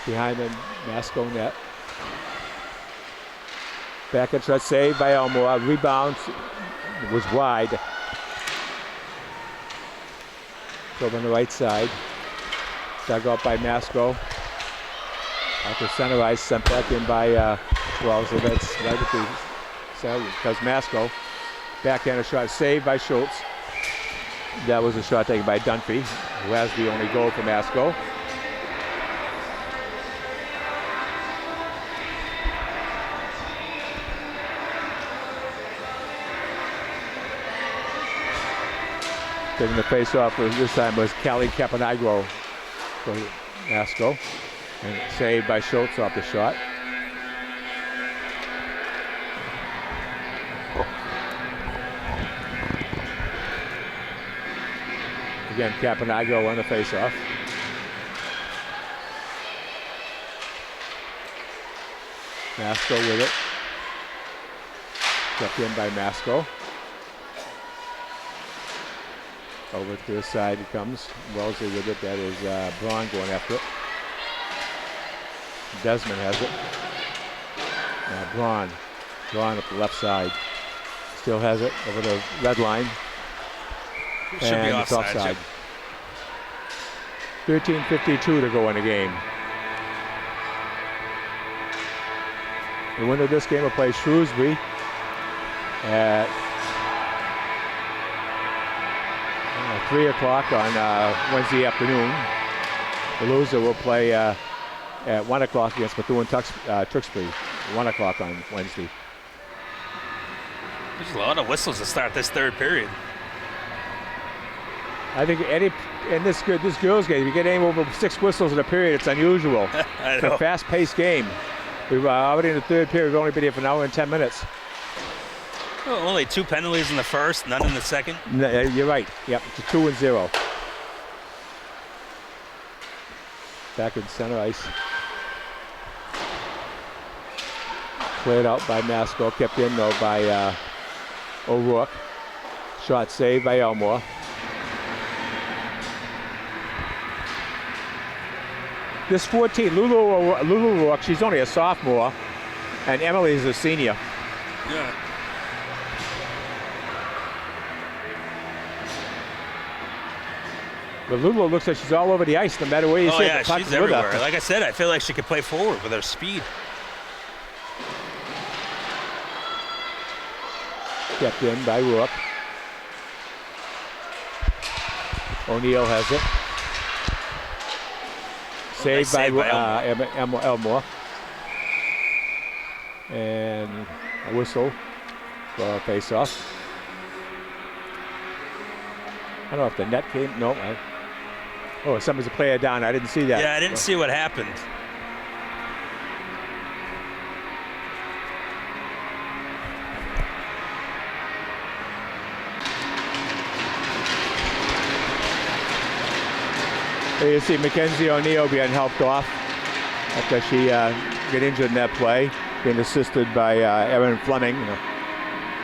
Behind the Masco net. Back and shot saved by Elmore. Rebound was wide. Over on the right side. Dug out by Masco. Out to center ice, sent back in by Wellesley. That's right at the center because Masco. Backhand shot saved by Schultz. That was a shot taken by Dunphy, who has the only goal for Masco. Taking the face off this time was Callie Caponagro for Masco. And saved by Schultz off the shot. Again, Caponagro on the face-off. Masco with it. Kept in by Masco. Over to the side it comes. Wellesley with it. That is Braun going after it. Desmond has it. Now Braun up the left side. Still has it over the red line. Should be it's offside. 13:52 to go in the game. The winner of this game will play Shrewsbury at 3 o'clock on Wednesday afternoon. The loser will play at 1 o'clock against Methuen-Tewksbury, 1 o'clock on Wednesday. There's a lot of whistles to start this third period. I think in this girls' game, you get any over 6 whistles in a period, it's unusual. I It's know. a fast-paced game. We've already in the third period. We've only been here for an hour and 10 minutes. Well, only 2 penalties in the first, none in the second. No, you're right. Yep, it's a 2-0. Back in center ice. Played out by Masco, kept in though by O'Rourke. Shot saved by Elmore. This 14, Lulu O'Rourke, she's only a sophomore, and Emily's a senior. Yeah. But Lulu looks like she's all over the ice no matter where you Oh sit. yeah, The puck's she's with her. everywhere. Like I said, I feel like she could play forward with her speed. Kept in by Rourke. O'Neill has it. Saved by Elmore. And a whistle for a face-off. I don't know if the net came. No. Oh, somebody's a player down. I didn't see that. Yeah, I didn't see what happened. There you see Mackenzie O'Neill being helped off after she got injured in that play, being assisted by Erin Fleming.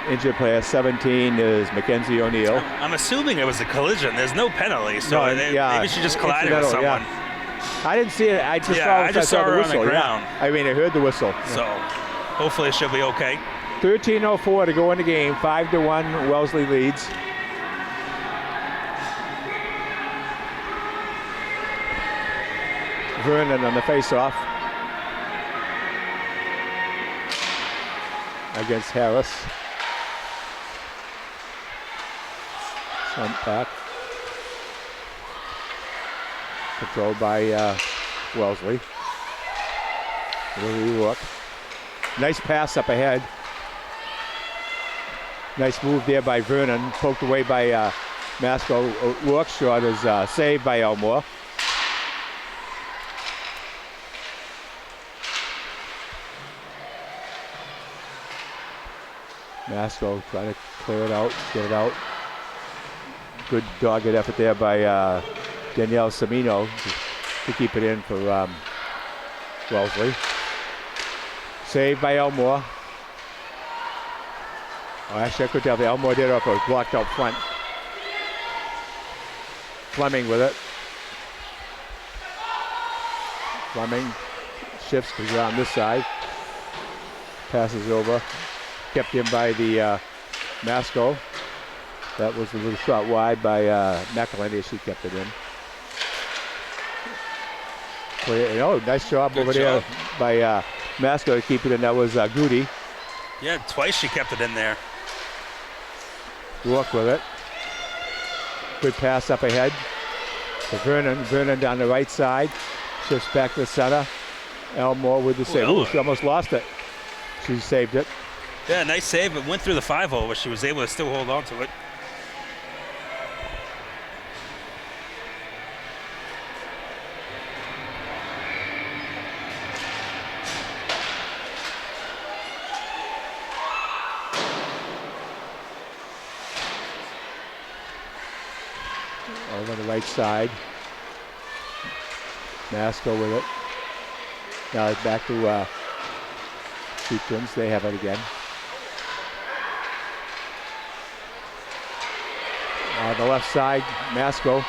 Injured player 17 is Mackenzie O'Neill. I'm assuming it was a collision. There's no penalty, so maybe she just collided with someone. Yeah. I didn't see it. I just I just saw the her on whistle. the ground. Yeah. I mean, I heard the whistle. So hopefully she'll be okay. 13:04 to go in the game. 5-1. Wellesley leads. Vernon on the face-off against Harris. Sent back. Controlled by Wellesley. Really look. Nice pass up ahead. Nice move there by Vernon. Poked away by Masco. Rourke's shot is saved by Elmore. Masco trying to clear it out, get it out. Good dogged effort there by Danielle Semino to keep it in for Wellesley. Saved by Elmore. Oh, actually, I could tell the Elmore did it off a blocked out front. Fleming with it. Fleming shifts to go on this side. Passes over. Kept in by the Masco. That was a little shot wide by McElhenney. She kept it in. Oh, nice job Good over job. there by Masco to keep it in. That was Goody. Yeah, twice she kept it in there. Rourke with it. Good pass up ahead to Vernon. Vernon down the right side. Shifts back to the center. Elmore with the save. Ooh, she almost lost it. She saved it. Yeah, nice save. It went through the 5-hole, but she was able to still hold on to it. Over the right side. Masco with it. Now it's back to Chieftains. They have it again. On the left side, Masco.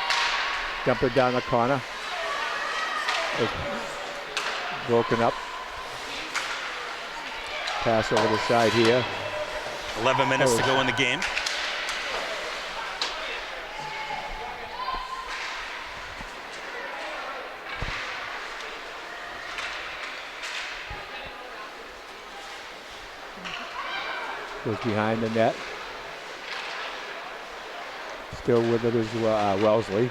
Dump it down the corner. It's broken up. Pass over the side here. 11 minutes to go in the game. Goes behind the net. Still with it is Wellesley.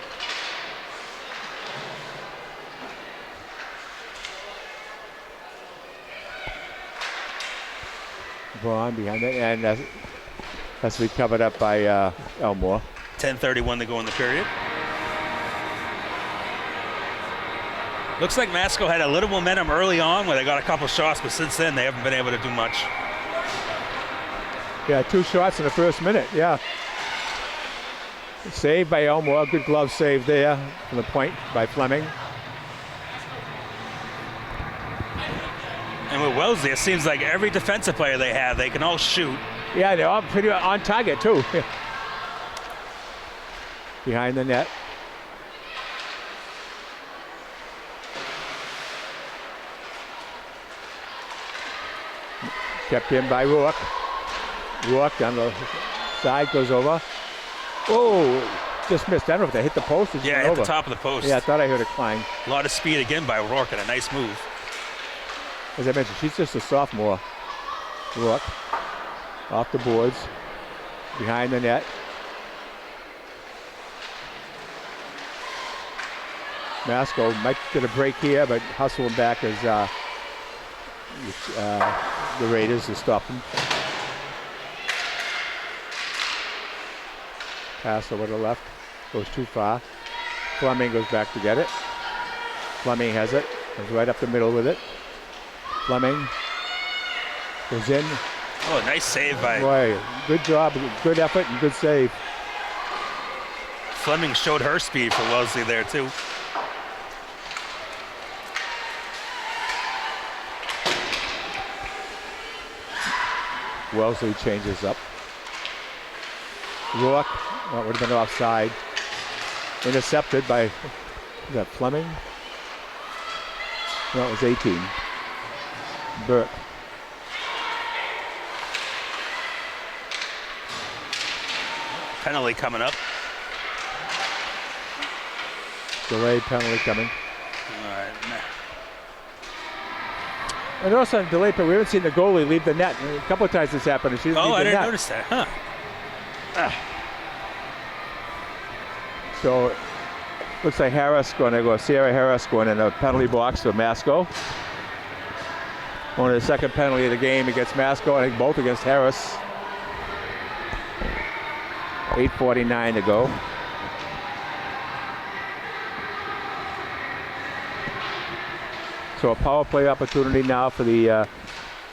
Vaughn behind it, and Has to be covered up by Elmore. 10:31 to go in the period. Looks like Masco had a little momentum early on where they got a couple shots, but since then they haven't been able to do much. Yeah, 2 shots in the first minute, yeah. Saved by Elmore, good glove save there from the point by Fleming. And with Wellesley, it seems like every defensive player they have, they can all shoot. Yeah, they're all pretty on target too. Behind the net. Kept in by Rourke. Rourke on the side goes over. Oh, just missed. I don't know if they hit the post or just Yeah, went hit over. the top of the post. Yeah, I thought I heard it clang. A lot of speed again by Rourke and a nice move. As I mentioned, she's just a sophomore. Rourke off the boards, behind the net. Masco might get a break here, but hustling back as the Raiders to stop them. Pass over to the left, goes too far. Fleming goes back to get it. Fleming has it, goes right up the middle with it. Fleming goes in. Oh, nice save by... Boy, good job, good effort, and good save. Fleming showed her speed for Wellesley there too. Wellesley changes up. Rourke, well, would have been offside. Intercepted by, is that Fleming? No, it was 18. Burke. Penalty coming up. Delay penalty coming. All right. And also delay, but we haven't seen the goalie leave the net. A couple of times this happened, and she didn't Oh, leave I the didn't net. notice that, huh? So looks like Harris going to go. Sierra Harris going in a penalty box for Masco. Only the second penalty of the game against Masco. I think both against Harris. 8:49 to go. So a power play opportunity now for the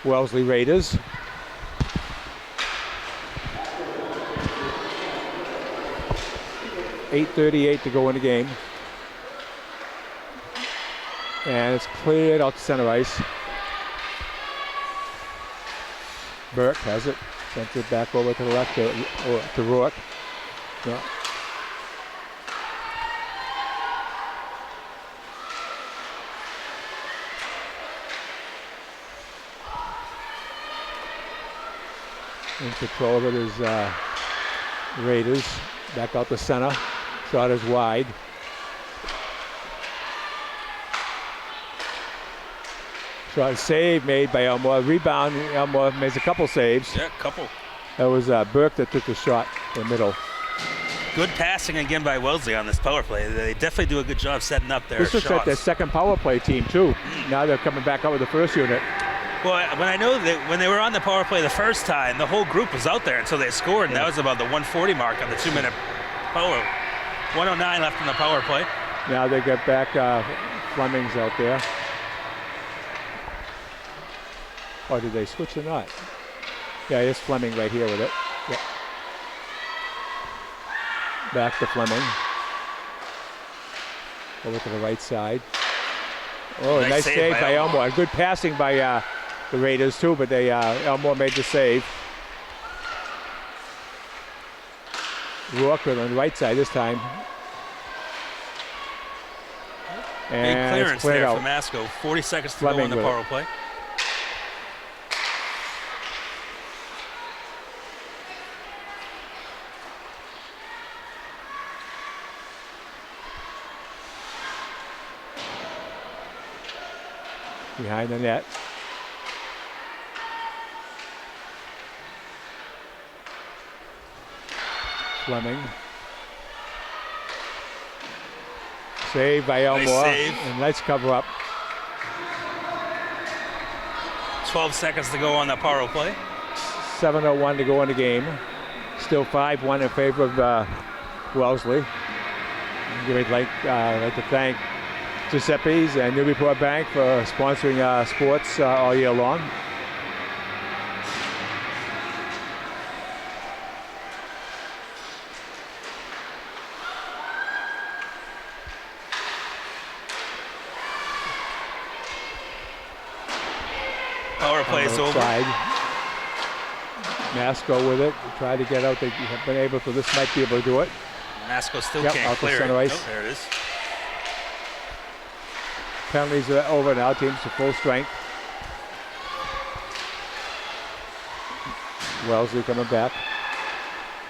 Wellesley Raiders. .838 to go in the game. And it's cleared out to center ice. Burke has it. Sends it back over to the left to Rourke. Yeah. In control of it is Raiders. Back out the center. Shot is wide. Shot save made by Elmore. Rebound. Elmore makes a couple saves. Yeah, couple. That was Burke that took the shot in the middle. Good passing again by Wellesley on this power play. They definitely do a good job setting up their This looks like shots. their second power play team too. Now they're coming back out with the first unit. Well, when I know that when they were on the power play the first time, the whole group was out there until they scored, and that was about the 140 mark on the 2-minute power. 109 left in the power play. Now they get back Fleming's out there. Or did they switch or not? Yeah, it's Fleming right here with it. Yep. Back to Fleming. Over to the right side. Oh, nice save by Elmore. Good passing by the Raiders too, but they Elmore made the save. Rourke on the right side this time. And big clearance there out. for Masco. 40 seconds to go in the power play. Behind the net. Fleming. Save by Elmore. Nice save. And let's cover up. 12 seconds to go on the power play. 7:01 to go in the game. Still 5-1 in favor of Wellesley. I'd like to thank Giuseppe's and Newburyport Bank for sponsoring sports all year long. Power play is over. Masco with it. Try to get out. They have been able to. This might be able to do it. Masco still Yep, can't out to clear center it. ice. Nope, there it is. Penalties are over now. Teams to full strength. Wellesley coming back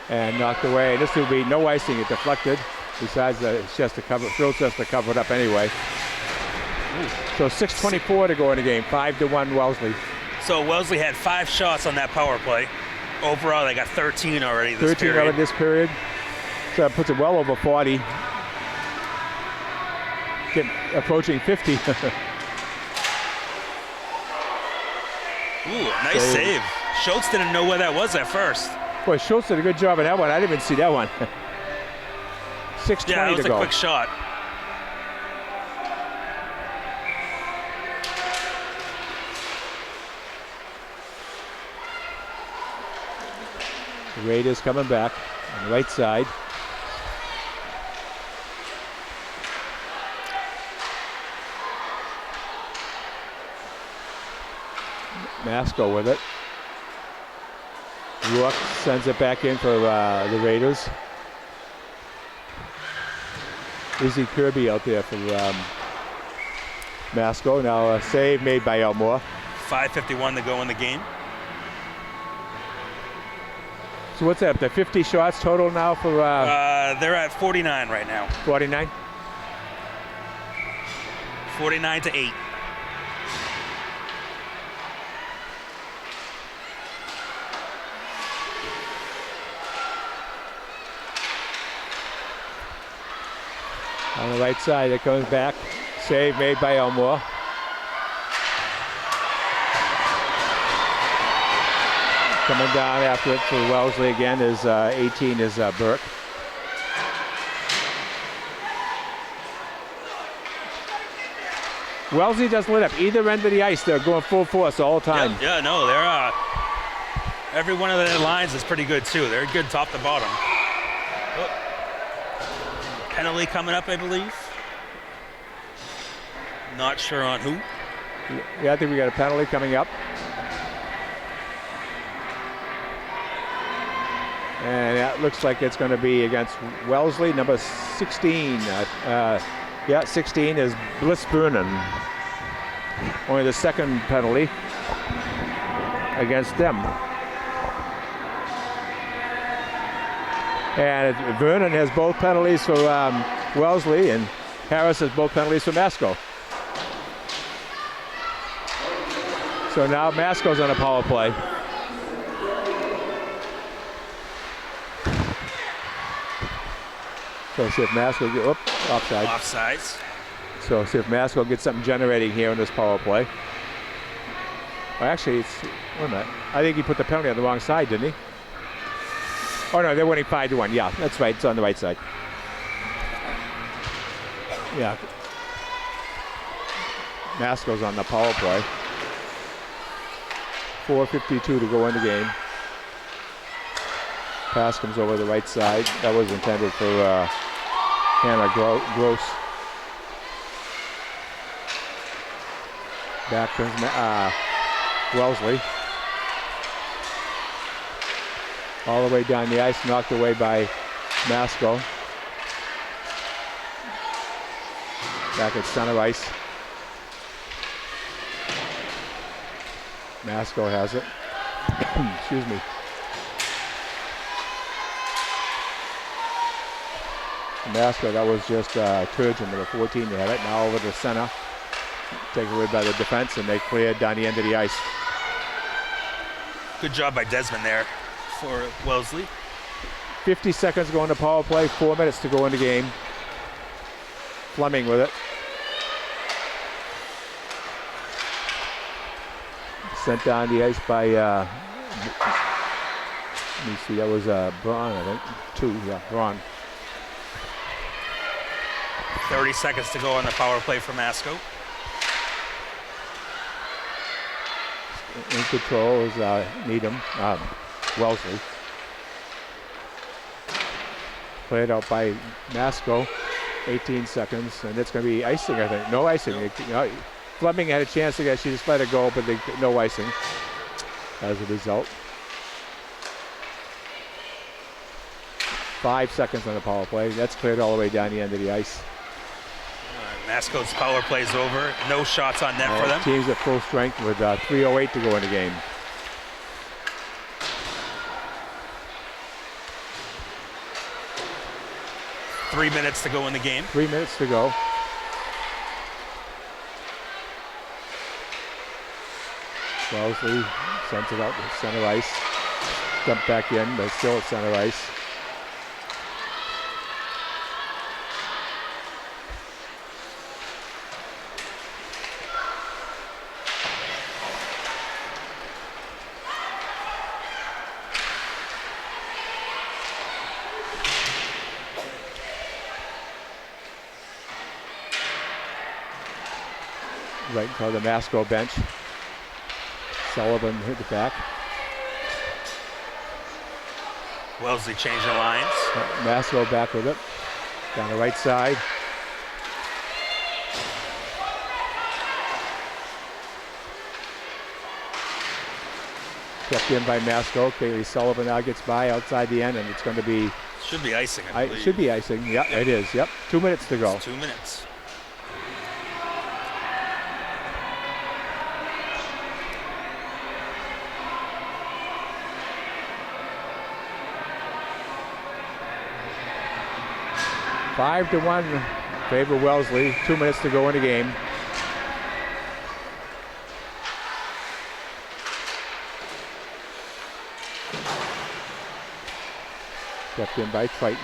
and knocked away. This will be no icing. It deflected. Besides, it's just to cover. Phil's just to cover it up anyway. Ooh. So 6:24 to go in the game. 5-1 Wellesley. So Wellesley had 5 shots on that power play. Overall, they got 13 already this 13 period. already this period. So that puts it well over 40. Approaching 50. Ooh, nice save. Schultz didn't know where that was at first. Boy, Schultz did a good job on that one. I didn't even see that one. 6:20 Yeah, that was to go. a quick shot. The Raiders coming back on the right side. Masco with it. Rourke sends it back in for the Raiders. Izzy Kirby out there for Masco. Now a save made by Elmore. 5:51 to go in the game. So what's that, the 50 shots total now for They're at 49 right now. 49? 49-8. On the right side, it comes back. Save made by Elmore. Coming down after it for Wellesley again is 18 is Burke. Wellesley doesn't let up either end of the ice. They're going full force all the time. Yeah, no, they're every one of their lines is pretty good too. They're good top to bottom. Oh. Penalty coming up, I believe. Not sure on who. Yeah, I think we got a penalty coming up. And that looks like it's going to be against Wellesley, number 16. 16 is Bliss Vernon. Only the second penalty against them. And Vernon has both penalties for Wellesley, and Harris has both penalties for Masco. So now Masco's on a power play. So see if Masco get offside. Offsides. So see if Masco gets something generating here in this power play. Well, actually, it's wait a minute. I think he put the penalty on the wrong side, didn't he? Oh no, they're winning 5-1. Yeah, that's right. It's on the right side. Yeah. Masco's on the power play. 4:52 to go in the game. Pass comes over the right side. That was intended for Hannah Gross. Back comes Wellesley. All the way down the ice, knocked away by Masco. Back at center ice. Masco has it. Excuse me. Masco, that was just Turgeon, number 14. They had it now over to center. Taken away by the defense, and they cleared down the end of the ice. Good job by Desmond there for Wellesley. 50 seconds going to power play, 4 minutes to go in the game. Fleming with it. Sent down the ice by Let me see, that was Braun, I think. 2, yeah, Braun. 30 seconds to go on the power play for Masco. In control is Needham, Wellesley. Played out by Masco, 18 seconds, and it's going to be icing, I think. No icing. Fleming had a chance to get, she just let it go, but no icing as a result. 5 seconds on the power play. That's cleared all the way down the end of the ice. Masco's power play's over. No shots on net for them. Teams at full strength with 3:08 to go in the game. Three minutes to go in the game. 3 minutes to go. Wellesley sends it out to center ice. Jump back in, but still at center ice. Right in front of the Masco bench. Sullivan hit the back. Wellesley changing lines. Masco back with it. Down the right side. Kept in by Masco. Kaylee Sullivan now gets by outside the end, and it's going to be... Should be icing, I believe. It should be icing. Yeah, it is. Yep. 2 minutes to go. It's 2 minutes. Five to 1 favor Wellesley. 2 minutes to go in the game. Kept in by Triton.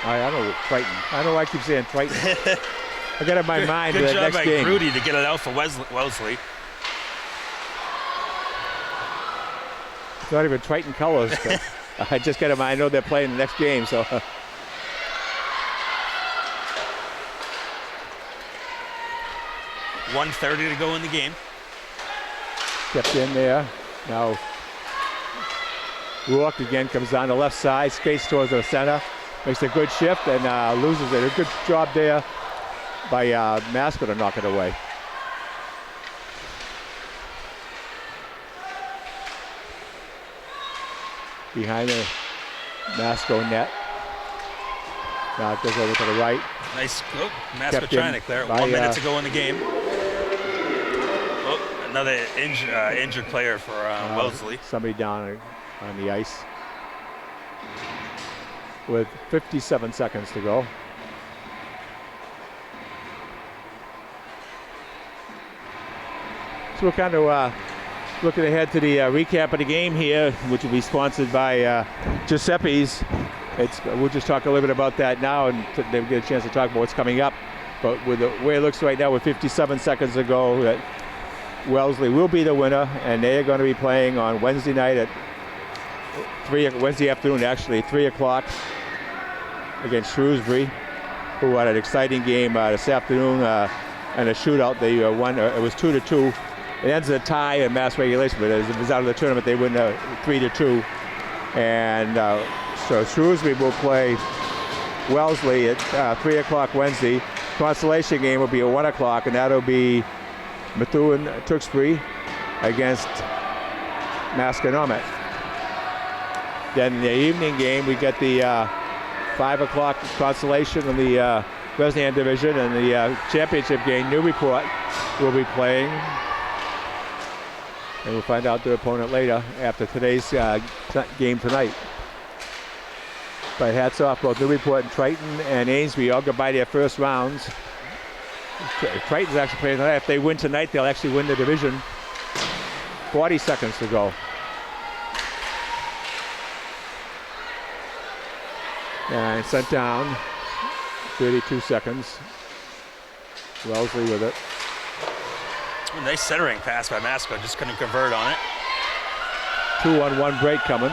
I don't know Triton. I don't know why I keep saying Triton. I got it in my mind. Good the job next by game. Rudy to get it out for Wellesley. It's not even Triton colors. But I just got it in mind. I know they're playing the next game, so. 1:30 to go in the game. Kept in there. Now Rourke again comes down the left side, skates towards the center, makes a good shift and loses it. A good job there by Masco to knock it away. Behind the Masco net. Now it goes over to the right. Nice. Oh, Masco Kept trying in to clear it. by, 1 minute to go in the game. Oh, another injured player for Wellesley. Somebody down on the ice. With 57 seconds to go. So we're kind of looking ahead to the recap of the game here, which will be sponsored by Giuseppe's. We'll just talk a little bit about that now, and they'll get a chance to talk about what's coming up. But with the way it looks right now, with 57 seconds to go, that Wellesley will be the winner, and they are going to be playing on Wednesday night at Wednesday afternoon, actually 3 o'clock against Shrewsbury, who had an exciting game this afternoon and a shootout. They won. It was 2-2. It ends in a tie in mass regulation, but as a result of the tournament, they win 3-2. And so Shrewsbury will play Wellesley at 3 o'clock Wednesday. Consolation game will be at 1 o'clock, and that'll be Methuen-Tewksbury against Masconomet. Then in the evening game, we get the 5 o'clock consolation in the Wesleyan division, and the championship game, Newburyport will be playing. And we'll find out their opponent later after today's game tonight. But hats off both Newburyport and Triton and Amesbury all got by their first rounds. Triton's actually playing tonight. If they win tonight, they'll actually win the division. 40 seconds to go. And sent down. 32 seconds. Wellesley with it. Nice centering pass by Masco, just couldn't convert on it. 2-on-1 break coming.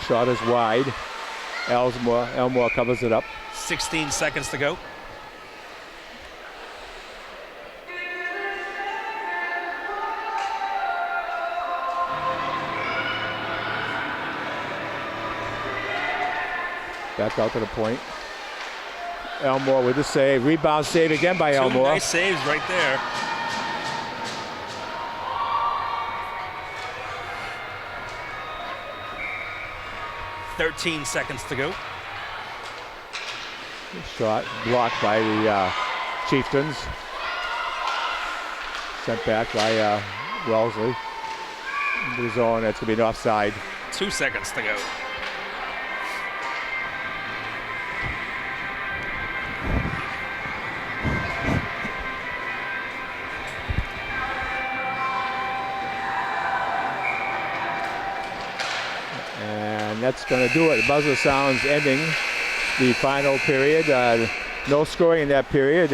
Shot is wide. Elmore covers it up. 16 seconds to go. Back out to the point. Elmore with the save. Rebound save again by 2 Elmore. nice saves right there. "13 seconds to go." Shot blocked by the Chieftains. Sent back by Wellesley. Into the zone. That's going to be an offside. 2 seconds to go. And that's going to do it. The buzzer sounds ending the final period. No scoring in that period.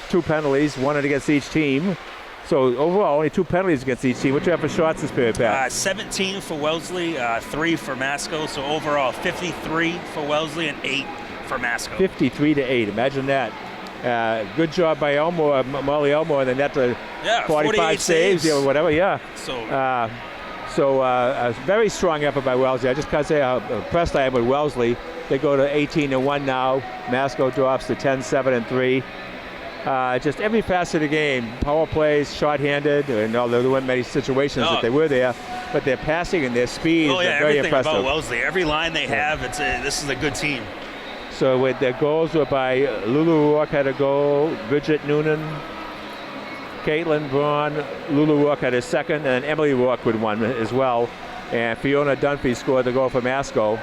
2 penalties, 1 against each team. So overall, only 2 penalties against each team. What do you have for shots this period, Pat? 17 for Wellesley, 3 for Masco. So overall, 53 for Wellesley and 8 for Masco. 53-8. Imagine that. Good job by Elmore, Molly Elmore, and then that's a 45 saves, or whatever. Yeah. So a very strong effort by Wellesley. I just can't say how impressed I am with Wellesley. They go to 18-1 now. Masco drops to 10-7-3. Just every facet of the game, power plays, short-handed, and there weren't many situations that they were there, but their passing and their speed is very everything impressive. about Wellesley, every line they have, this is a good team. So with their goals were by Lulu Rourke had a goal, Bridget Noonan, Caitlin Braun, Lulu Rourke had a second, and Emily Rourke with one as well, and Fiona Dunphy scored the goal for Masco.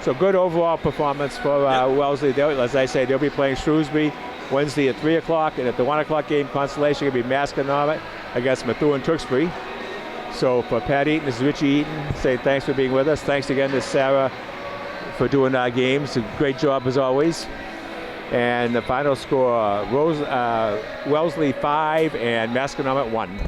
So good overall performance for Wellesley. As I say, they'll be playing Shrewsbury Wednesday at 3 o'clock, and at the 1 o'clock game, Constellation will be Masconomet against Methuen-Tewksbury. So for Pat Eaton, this is Richie Eaton. Say thanks for being with us. Thanks again to Sarah for doing our games. A great job as always. And the final score, Wellesley 5 and Masconomet 1.